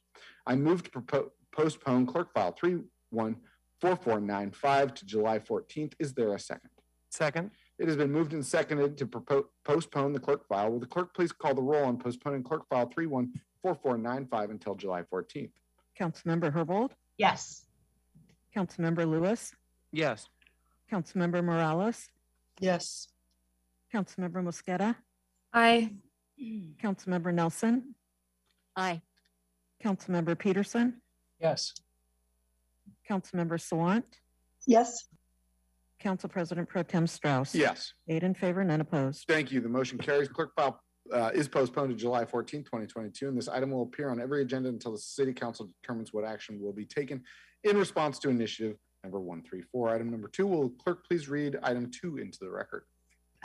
I move to postpone clerk file 314495 to July 14th. Is there a second? Second. It has been moved and seconded to postpone the clerk file. Will the clerk please call the roll on postponing clerk file 314495 until July 14th? Councilmember Herbold, Yes. Councilmember Lewis, Yes. Councilmember Morales, Yes. Councilmember Mosqueda, Aye. Councilmember Nelson, Aye. Councilmember Peterson, Yes. Councilmember Sawant, Yes. Council President Pro Tem Strauss. Yes. 8 in favor, none opposed. Thank you. The motion carries. Clerk file is postponed to July 14th, 2022, and this item will appear on every agenda until the city council determines what action will be taken in response to initiative number 134. Item number 2, will clerk please read item 2 into the record?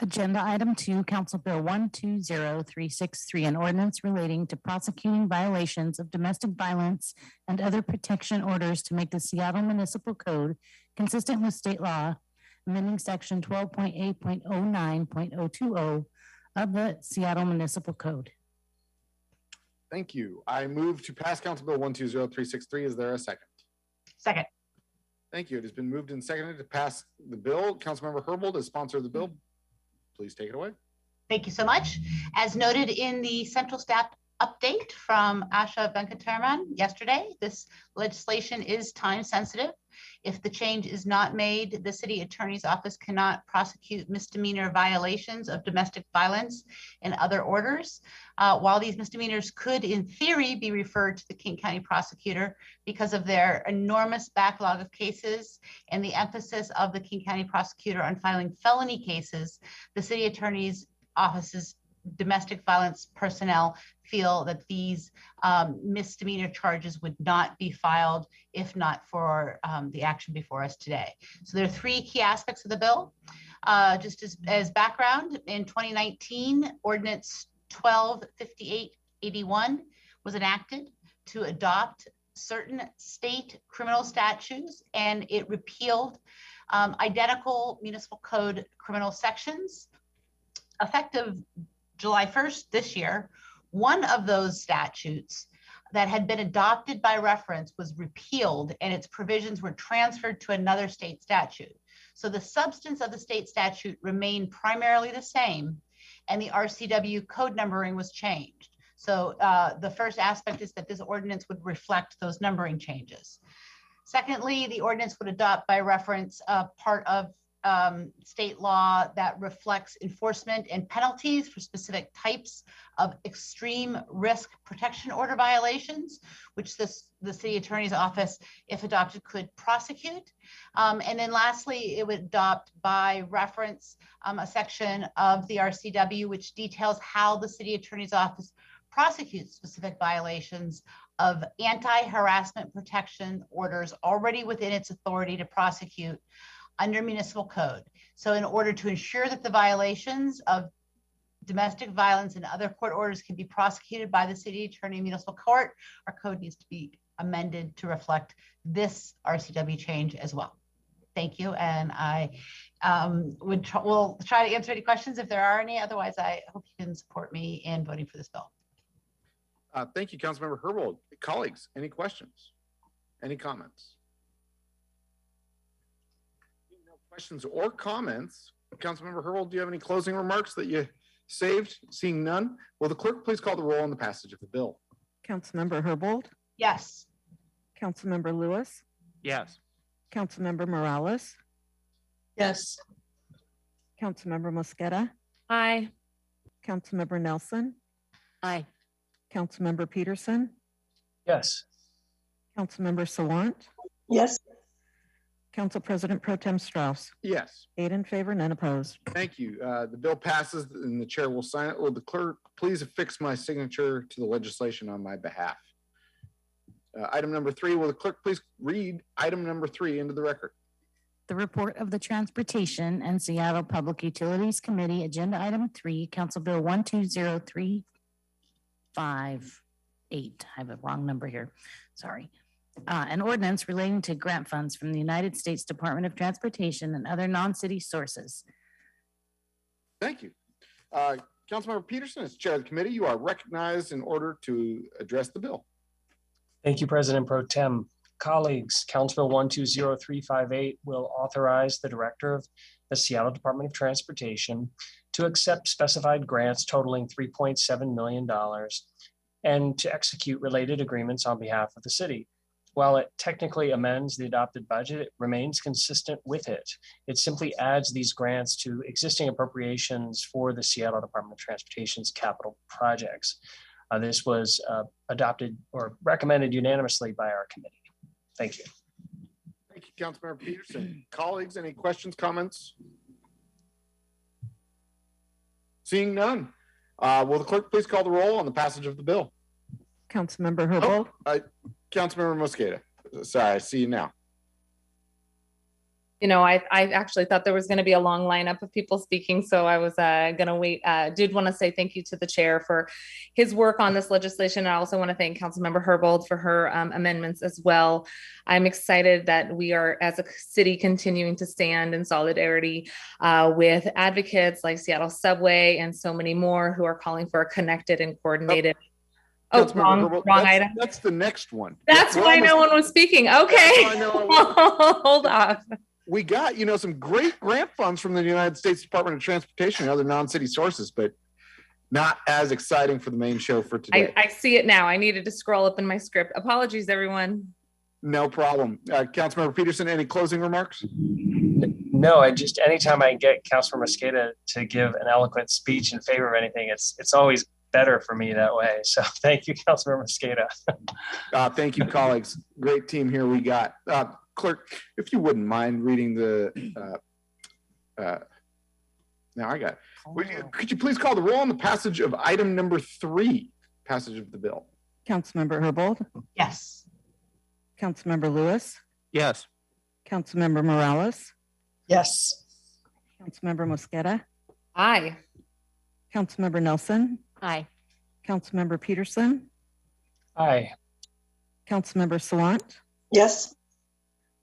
Agenda Item 2, Council Bill 120363, an ordinance relating to prosecuting violations of domestic violence and other protection orders to make the Seattle Municipal Code consistent with state law, amending section 12.8.09.020 of the Seattle Municipal Code. Thank you. I move to pass Council Bill 120363. Is there a second? Second. Thank you. It has been moved and seconded to pass the bill. Councilmember Herbold, as sponsor of the bill, please take it away. Thank you so much. As noted in the central staff update from Asha Venkataraman yesterday, this legislation is time sensitive. If the change is not made, the city attorney's office cannot prosecute misdemeanor violations of domestic violence and other orders. While these misdemeanors could, in theory, be referred to the King County prosecutor because of their enormous backlog of cases and the emphasis of the King County prosecutor on filing felony cases, the city attorney's office's domestic violence personnel feel that these misdemeanor charges would not be filed if not for the action before us today. So there are 3 key aspects of the bill. Just as background, in 2019, Ordinance 125881 was enacted to adopt certain state criminal statutes, and it repealed identical municipal code criminal sections. Effective July 1st this year, one of those statutes that had been adopted by reference was repealed and its provisions were transferred to another state statute. So the substance of the state statute remained primarily the same, and the RCW code numbering was changed. So the first aspect is that this ordinance would reflect those numbering changes. Secondly, the ordinance would adopt by reference part of state law that reflects enforcement and penalties for specific types of extreme risk protection order violations, which the city attorney's office, if adopted, could prosecute. And then lastly, it would adopt by reference a section of the RCW which details how the city attorney's office prosecutes specific violations of anti-harassment protection orders already within its authority to prosecute under municipal code. So in order to ensure that the violations of domestic violence and other court orders can be prosecuted by the city attorney and municipal court, our code needs to be amended to reflect this RCW change as well. Thank you. And I will try to answer any questions if there are any. Otherwise, I hope you can support me in voting for this bill. Thank you, Councilmember Herbold. Colleagues, any questions? Any comments? No questions or comments. Councilmember Herbold, do you have any closing remarks that you saved? Seeing none, will the clerk please call the roll on the passage of the bill? Councilmember Herbold, Yes. Councilmember Lewis, Yes. Councilmember Morales, Yes. Councilmember Mosqueda, Aye. Councilmember Nelson, Aye. Councilmember Peterson, Yes. Councilmember Sawant, Yes. Council President Pro Tem Strauss. Yes. 8 in favor, none opposed. Thank you. The bill passes and the chair will sign it. Will the clerk please affix my signature to the legislation on my behalf? Item number 3, will the clerk please read item number 3 into the record? The report of the Transportation and Seattle Public Utilities Committee, Agenda Item 3, Council Bill 120358. I have a wrong number here. Sorry. An ordinance relating to grant funds from the United States Department of Transportation and other non-city sources. Thank you. Councilmember Peterson, as chair of the committee, you are recognized in order to address the bill. Thank you, President Pro Tem. Colleagues, Council Bill 120358 will authorize the Director of the Seattle Department of Transportation to accept specified grants totaling $3.7 million and to execute related agreements on behalf of the city. While it technically amends the adopted budget, it remains consistent with it. It simply adds these grants to existing appropriations for the Seattle Department of Transportation's capital projects. This was adopted or recommended unanimously by our committee. Thank you. Thank you, Councilmember Peterson. Colleagues, any questions, comments? Seeing none, will the clerk please call the roll on the passage of the bill? Councilmember Herbold. Councilmember Mosqueda. Sorry, I see you now. You know, I actually thought there was going to be a long lineup of people speaking, so I was going to wait. Did want to say thank you to the chair for his work on this legislation. I also want to thank Councilmember Herbold for her amendments as well. I'm excited that we are, as a city, continuing to stand in solidarity with advocates like Seattle Subway and so many more who are calling for a connected and coordinated. Wrong item. That's the next one. That's why no one was speaking. Okay. Hold off. We got, some great grant funds from the United States Department of Transportation and other non-city sources, but not as exciting for the main show for today. I see it now. I needed to scroll up in my script. Apologies, everyone. No problem. Councilmember Peterson, any closing remarks? No, anytime I get Councilmember Mosqueda to give an eloquent speech in favor of anything, it's always better for me that way. So thank you, Councilmember Mosqueda. Thank you, colleagues. Great team here we got. Clerk, if you wouldn't mind reading the, now I got it. Could you please call the roll on the passage of item number 3, passage of the bill? Councilmember Herbold. Yes. Councilmember Lewis. Yes. Councilmember Morales. Yes. Councilmember Mosqueda. Aye. Councilmember Nelson. Aye. Councilmember Peterson. Aye. Councilmember Sawant. Yes.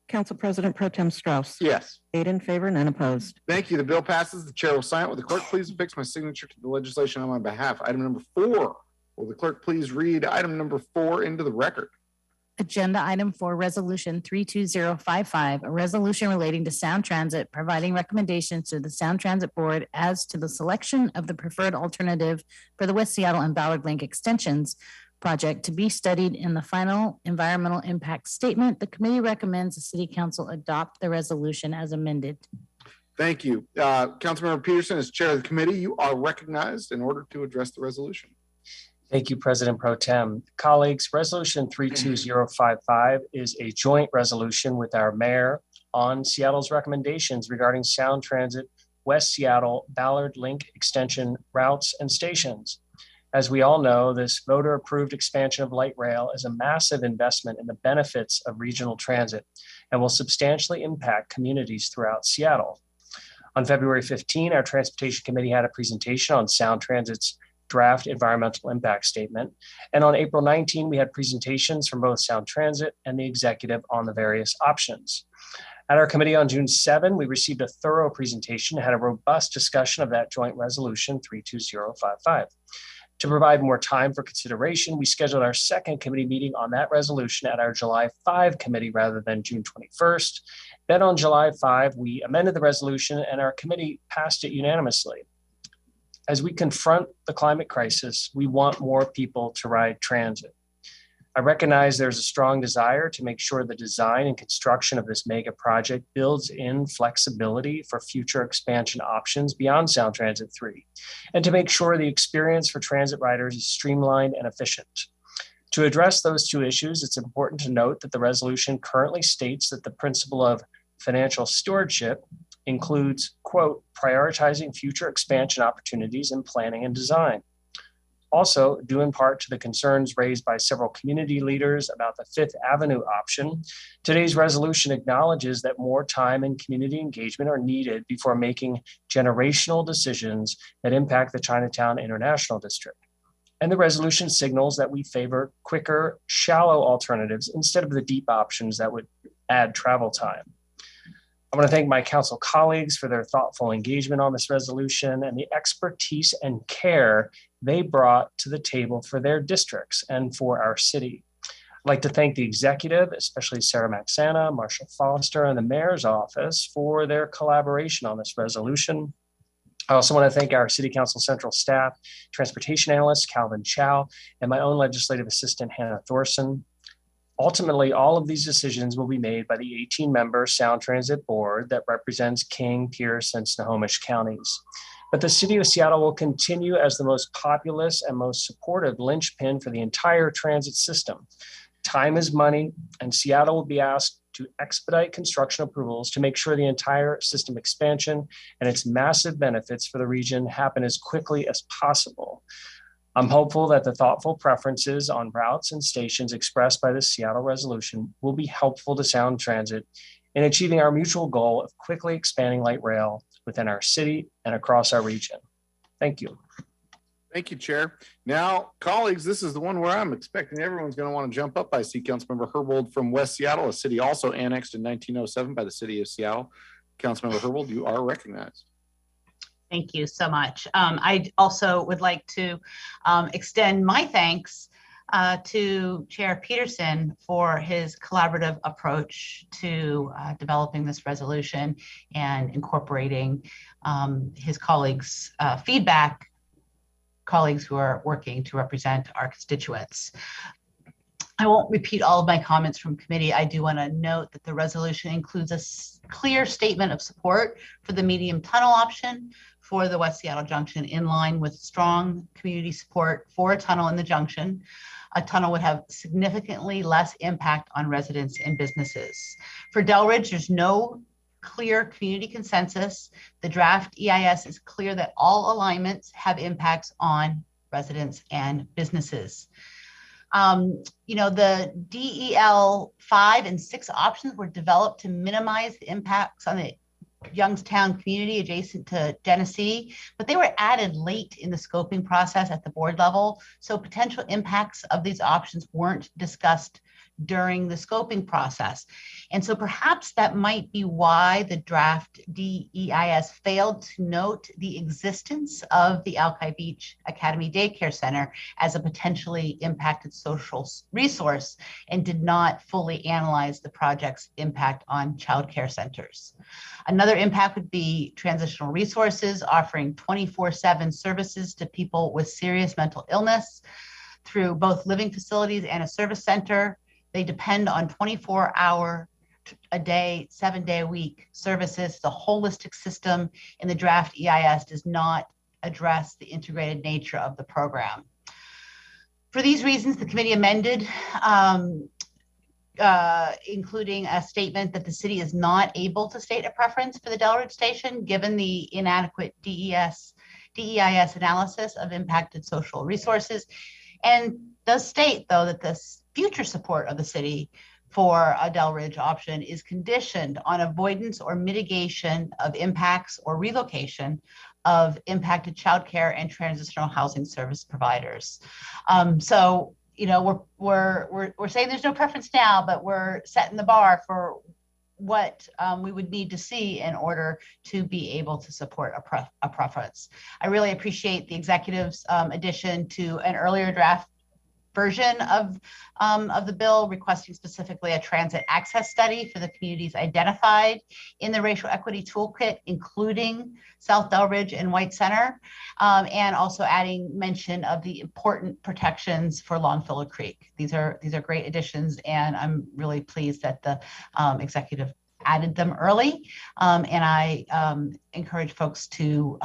Council President Pro Tem Strauss. Yes. 8 in favor, none opposed. Thank you. The bill passes. The chair will sign it. Will the clerk please affix my signature to the legislation on my behalf? Item number 4. Will the clerk please read item number 4 into the record? Agenda Item 4, Resolution 32055, a resolution relating to Sound Transit, providing recommendations to the Sound Transit Board as to the selection of the preferred alternative for the West Seattle and Ballard Link extensions project to be studied in the final environmental impact statement. The committee recommends the City Council adopt the resolution as amended. Thank you. Councilmember Peterson, as chair of the committee, you are recognized in order to address the resolution. Thank you, President Pro Tem. Colleagues, Resolution 32055 is a joint resolution with our mayor on Seattle's recommendations regarding sound transit, West Seattle, Ballard Link extension routes and stations. As we all know, this voter-approved expansion of light rail is a massive investment in the benefits of regional transit and will substantially impact communities throughout Seattle. On February 15, our Transportation Committee had a presentation on Sound Transit's draft environmental impact statement. And on April 19, we had presentations from both Sound Transit and the executive on the various options. At our committee on June 7, we received a thorough presentation and had a robust discussion of that joint resolution 32055. To provide more time for consideration, we scheduled our second committee meeting on that resolution at our July 5 committee rather than June 21st. Then on July 5, we amended the resolution and our committee passed it unanimously. As we confront the climate crisis, we want more people to ride transit. I recognize there's a strong desire to make sure the design and construction of this mega project builds in flexibility for future expansion options beyond Sound Transit 3, and to make sure the experience for transit riders is streamlined and efficient. To address those two issues, it's important to note that the resolution currently states that the principle of financial stewardship includes, quote, prioritizing future expansion opportunities in planning and design. Also, due in part to the concerns raised by several community leaders about the Fifth Avenue option, today's resolution acknowledges that more time and community engagement are needed before making generational decisions that impact the Chinatown International District. And the resolution signals that we favor quicker, shallow alternatives instead of the deep options that would add travel time. I want to thank my council colleagues for their thoughtful engagement on this resolution and the expertise and care they brought to the table for their districts and for our city. I'd like to thank the executive, especially Sarah Maxana, Marshall Foster, and the mayor's office for their collaboration on this resolution. I also want to thank our City Council Central staff, transportation analyst Calvin Chow, and my own legislative assistant, Hannah Thorson. Ultimately, all of these decisions will be made by the 18-member Sound Transit Board that represents King, Pierce, and Snohomish counties. But the City of Seattle will continue as the most populous and most supportive linchpin for the entire transit system. Time is money, and Seattle will be asked to expedite construction approvals to make sure the entire system expansion and its massive benefits for the region happen as quickly as possible. I'm hopeful that the thoughtful preferences on routes and stations expressed by the Seattle resolution will be helpful to Sound Transit in achieving our mutual goal of quickly expanding light rail within our city and across our region. Thank you. Thank you, Chair. Now, colleagues, this is the one where I'm expecting everyone's going to want to jump up. I see Councilmember Herbold from West Seattle, a city also annexed in 1907 by the City of Seattle. Councilmember Herbold, you are recognized. Thank you so much. I also would like to extend my thanks to Chair Peterson for his collaborative approach to developing this resolution and incorporating his colleagues' feedback, colleagues who are working to represent our constituents. I won't repeat all of my comments from committee. I do want to note that the resolution includes a clear statement of support for the medium tunnel option for the West Seattle Junction, in line with strong community support for a tunnel in the junction. A tunnel would have significantly less impact on residents and businesses. For Delridge, there's no clear community consensus. The draft EIS is clear that all alignments have impacts on residents and businesses. The DEL 5 and 6 options were developed to minimize the impacts on the Youngstown community adjacent to Genesee, but they were added late in the scoping process at the board level. So potential impacts of these options weren't discussed during the scoping process. And so perhaps that might be why the draft DEIS failed to note the existence of the Alki Beach Academy Daycare Center as a potentially impacted social resource and did not fully analyze the project's impact on childcare centers. Another impact would be transitional resources, offering 24/7 services to people with serious mental illness through both living facilities and a service center. They depend on 24-hour a day, 7-day-a-week services. The holistic system in the draft EIS does not address the integrated nature of the program. For these reasons, the committee amended, including a statement that the city is not able to state a preference for the Delridge station, given the inadequate DEIS analysis of impacted social resources, and does state, though, that the future support of the city for a Delridge option is conditioned on avoidance or mitigation of impacts or relocation of impacted childcare and transitional housing service providers. So, you know, we're saying there's no preference now, but we're setting the bar for what we would need to see in order to be able to support a preference. I really appreciate the executive's addition to an earlier draft version of the bill, requesting specifically a transit access study for the communities identified in the racial equity toolkit, including South Delridge and White Center, and also adding mention of the important protections for Longfellow Creek. These are great additions, and I'm really pleased that the executive added them early, and I encourage folks to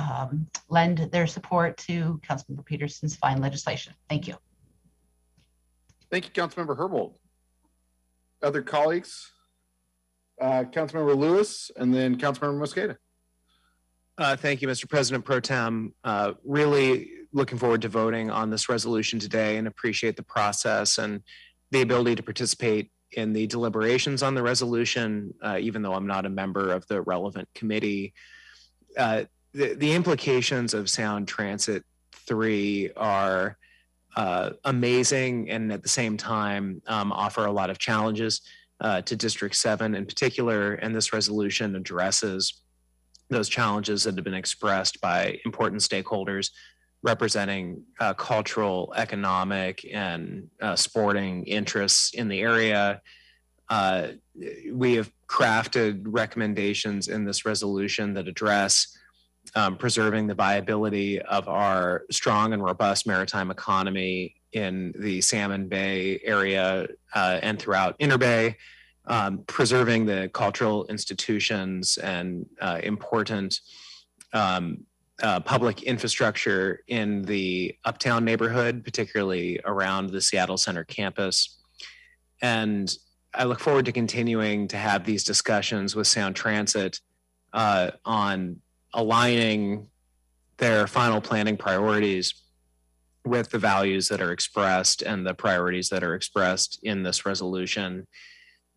lend their support to Councilmember Peterson's fine legislation. Thank you. Thank you, Councilmember Herbold. Other colleagues? Councilmember Lewis and then Councilmember Mosqueda. Thank you, Mr. President Pro Tem. Really looking forward to voting on this resolution today and appreciate the process and the ability to participate in the deliberations on the resolution, even though I'm not a member of the relevant committee. The implications of Sound Transit 3 are amazing, and at the same time offer a lot of challenges to District 7 in particular, and this resolution addresses those challenges that have been expressed by important stakeholders representing cultural, economic, and sporting interests in the area. We have crafted recommendations in this resolution that address preserving the viability of our strong and robust maritime economy in the Salmon Bay area and throughout Interbay, preserving the cultural institutions and important public infrastructure in the Uptown neighborhood, particularly around the Seattle Center campus. And I look forward to continuing to have these discussions with Sound Transit on aligning their final planning priorities with the values that are expressed and the priorities that are expressed in this resolution,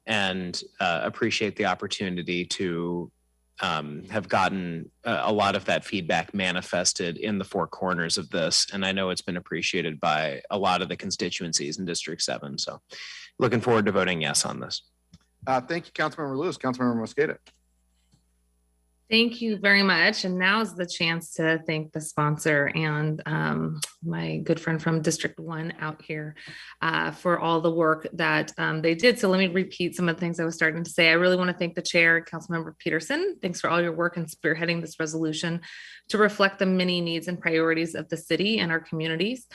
and appreciate the opportunity to have gotten a lot of that feedback manifested in the four corners of this. And I know it's been appreciated by a lot of the constituencies in District 7. So looking forward to voting yes on this. Thank you, Councilmember Lewis. Councilmember Mosqueda. Thank you very much. And now's the chance to thank the sponsor and my good friend from District 1 out here for all the work that they did. So let me repeat some of the things I was starting to say. I really want to thank the chair, Councilmember Peterson. Thanks for all your work in spearheading this resolution to reflect the many needs and priorities of the city and our communities.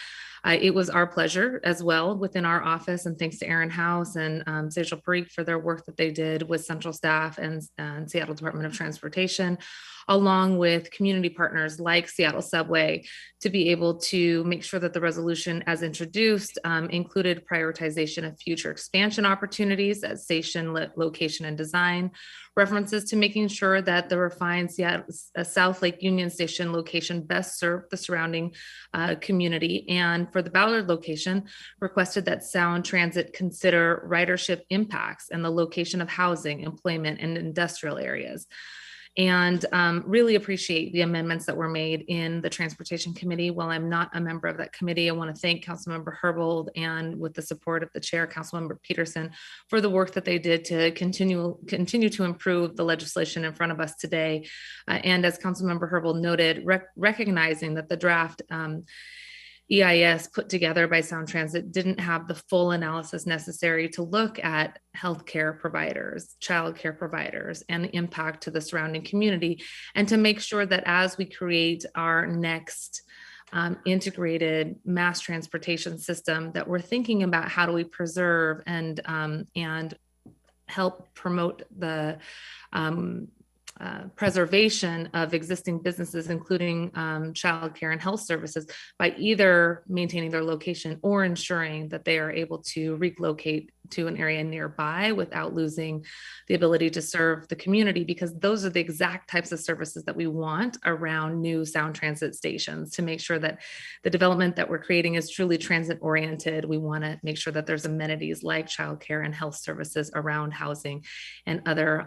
It was our pleasure as well within our office, and thanks to Aaron House and Sejal Parikh for their work that they did with central staff and Seattle Department of Transportation, along with community partners like Seattle Subway, to be able to make sure that the resolution as introduced included prioritization of future expansion opportunities at station location and design, references to making sure that the refined Seattle South Lake Union Station location best served the surrounding community. And for the Ballard location, requested that Sound Transit consider ridership impacts and the location of housing, employment, and industrial areas. And really appreciate the amendments that were made in the Transportation Committee. While I'm not a member of that committee, I want to thank Councilmember Herbold and with the support of the chair, Councilmember Peterson, for the work that they did to continue to improve the legislation in front of us today. And as Councilmember Herbold noted, recognizing that the draft EIS put together by Sound Transit didn't have the full analysis necessary to look at healthcare providers, childcare providers, and the impact to the surrounding community, and to make sure that as we create our next integrated mass transportation system, that we're thinking about how do we preserve and help promote the preservation of existing businesses, including childcare and health services, by either maintaining their location or ensuring that they are able to relocate to an area nearby without losing the ability to serve the community, because those are the exact types of services that we want around new sound transit stations, to make sure that the development that we're creating is truly transit oriented. We want to make sure that there's amenities like childcare and health services around housing and other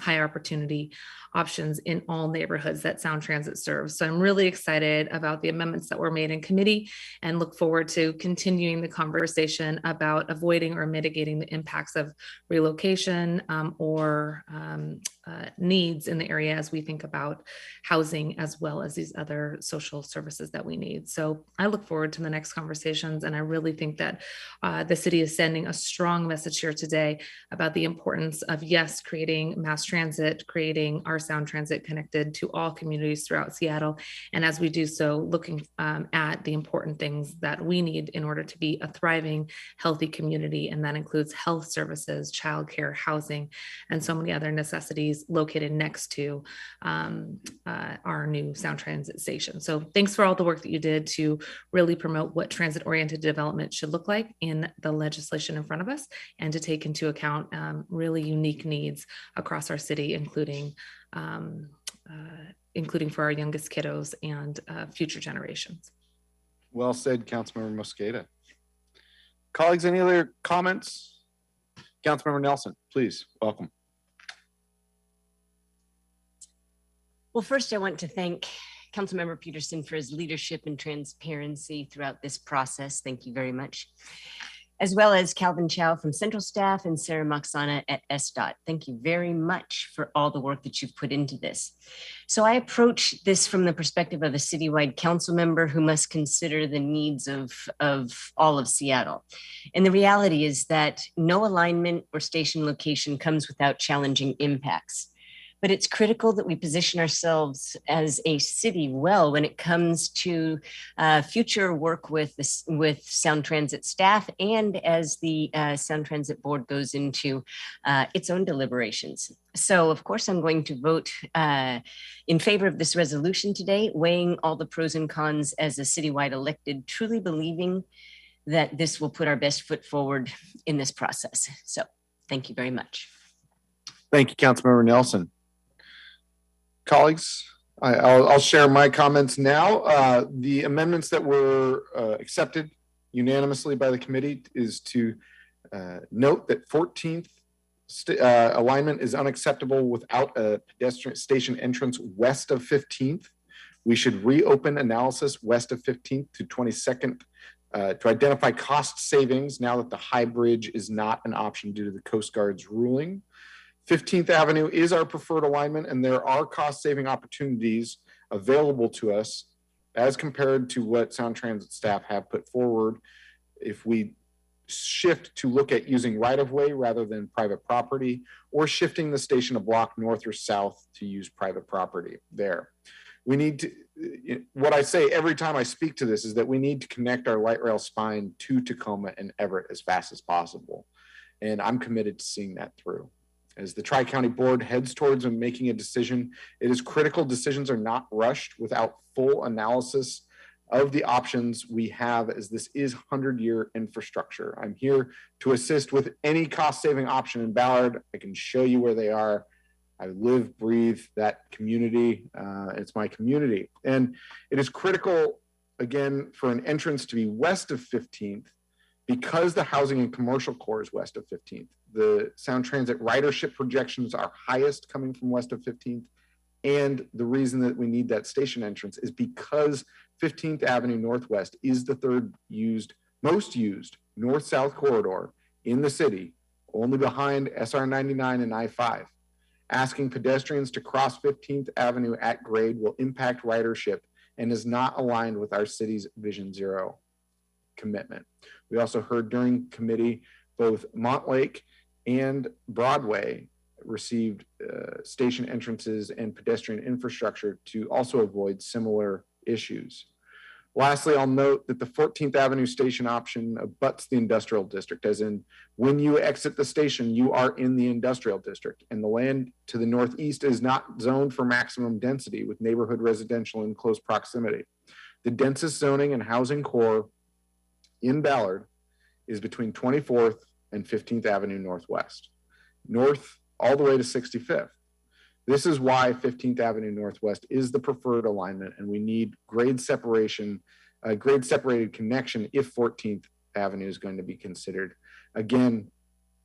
high opportunity options in all neighborhoods that Sound Transit serves. So I'm really excited about the amendments that were made in committee and look forward to continuing the conversation about avoiding or mitigating the impacts of relocation or needs in the area as we think about housing as well as these other social services that we need. So I look forward to the next conversations, and I really think that the city is sending a strong message here today about the importance of, yes, creating mass transit, creating our sound transit connected to all communities throughout Seattle. And as we do so, looking at the important things that we need in order to be a thriving, healthy community. And that includes health services, childcare, housing, and so many other necessities located next to our new sound transit station. So thanks for all the work that you did to really promote what transit-oriented development should look like in the legislation in front of us, and to take into account really unique needs across our city, including for our youngest kiddos and future generations. Well said, Councilmember Mosqueda. Colleagues, any other comments? Councilmember Nelson, please, welcome. Well, first I want to thank Councilmember Peterson for his leadership and transparency throughout this process. Thank you very much. As well as Calvin Chow from Central Staff and Sarah Moxana at USDOT. Thank you very much for all the work that you've put into this. So I approach this from the perspective of a citywide council member who must consider the needs of all of Seattle. And the reality is that no alignment or station location comes without challenging impacts. But it's critical that we position ourselves as a city well when it comes to future work with Sound Transit staff, and as the Sound Transit Board goes into its own deliberations. So of course, I'm going to vote in favor of this resolution today, weighing all the pros and cons as a citywide elected, truly believing that this will put our best foot forward in this process. So thank you very much. Thank you, Councilmember Nelson. Colleagues, I'll share my comments now. The amendments that were accepted unanimously by the committee is to note that 14th alignment is unacceptable without a pedestrian station entrance west of 15th. We should reopen analysis west of 15th to 22nd to identify cost savings now that the high bridge is not an option due to the Coast Guard's ruling. 15th Avenue is our preferred alignment, and there are cost-saving opportunities available to us as compared to what Sound Transit staff have put forward. If we shift to look at using right-of-way rather than private property, or shifting the station a block north or south to use private property there. We need to, what I say every time I speak to this is that we need to connect our light rail spine to Tacoma and Everett as fast as possible. And I'm committed to seeing that through. As the Tri-County Board heads towards making a decision, it is critical decisions are not rushed without full analysis of the options we have, as this is 100-year infrastructure. I'm here to assist with any cost-saving option in Ballard. I can show you where they are. I live, breathe that community. It's my community. And it is critical, again, for an entrance to be west of 15th, because the housing and commercial core is west of 15th. The Sound Transit ridership projections are highest coming from west of 15th. And the reason that we need that station entrance is because 15th Avenue Northwest is the third most used north-south corridor in the city, only behind SR 99 and I-5. Asking pedestrians to cross 15th Avenue at grade will impact ridership and is not aligned with our city's Vision Zero commitment. We also heard during committee, both Montlake and Broadway received station entrances and pedestrian infrastructure to also avoid similar issues. Lastly, I'll note that the 14th Avenue station option abuts the industrial district, as in when you exit the station, you are in the industrial district, and the land to the northeast is not zoned for maximum density with neighborhood residential in close proximity. The densest zoning and housing core in Ballard is between 24th and 15th Avenue Northwest, north all the way to 65th. This is why 15th Avenue Northwest is the preferred alignment, and we need grade separation, grade separated connection if 14th Avenue is going to be considered. Again,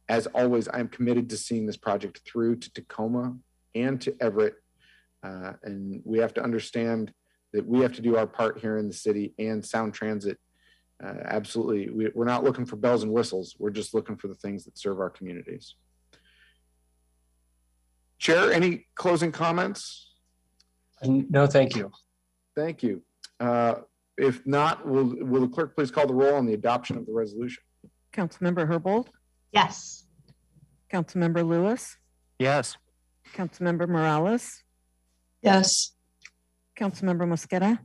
as always, I'm committed to seeing this project through to Tacoma and to Everett. And we have to understand that we have to do our part here in the city, and Sound Transit. Absolutely. We're not looking for bells and whistles. We're just looking for the things that serve our communities. Chair, any closing comments? No, thank you. Thank you. If not, will the clerk please call the roll on the adoption of the resolution? Councilmember Herbold, Yes. Councilmember Lewis, Yes. Councilmember Morales, Yes. Councilmember Mosqueda,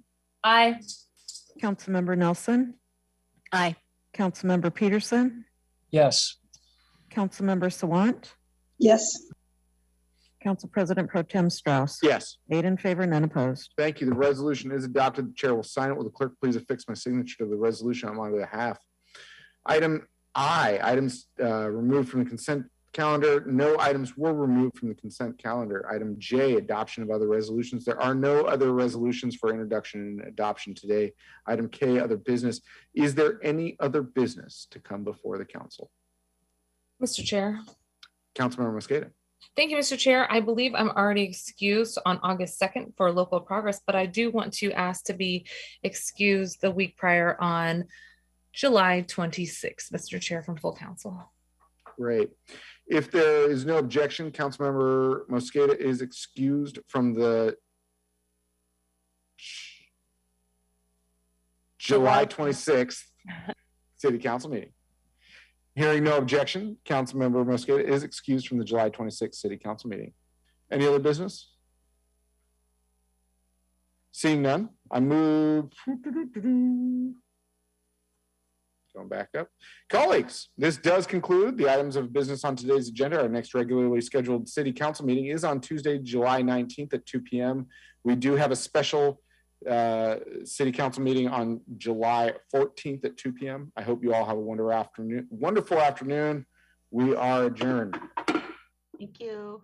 Aye. Councilmember Nelson, Aye. Councilmember Peterson, Yes. Councilmember Sawant, Yes. Council President Pro Tem Strauss. Yes. 8 in favor, none opposed. Thank you. The resolution is adopted. The chair will sign it. Will the clerk please affix my signature to the resolution on my behalf? Item I, items removed from the consent calendar. No items were removed from the consent calendar. Item J, adoption of other resolutions. There are no other resolutions for introduction and adoption today. Item K, other business. Is there any other business to come before the council? Mr. Chair. Councilmember Mosqueda. Thank you, Mr. Chair. I believe I'm already excused on August 2nd for local progress, but I do want to ask to be excused the week prior on July 26th, Mr. Chair, from full council. Great. If there is no objection, Councilmember Mosqueda is excused from the July 26th City Council meeting. Hearing no objection, Councilmember Mosqueda is excused from the July 26th City Council meeting. Any other business? Seeing none, I move. Going back up. Colleagues, this does conclude the items of business on today's agenda. Our next regularly scheduled City Council meeting is on Tuesday, July 19th at 2 p.m. We do have a special City Council meeting on July 14th at 2 p.m. I hope you all have a wonderful afternoon. We are adjourned. Thank you.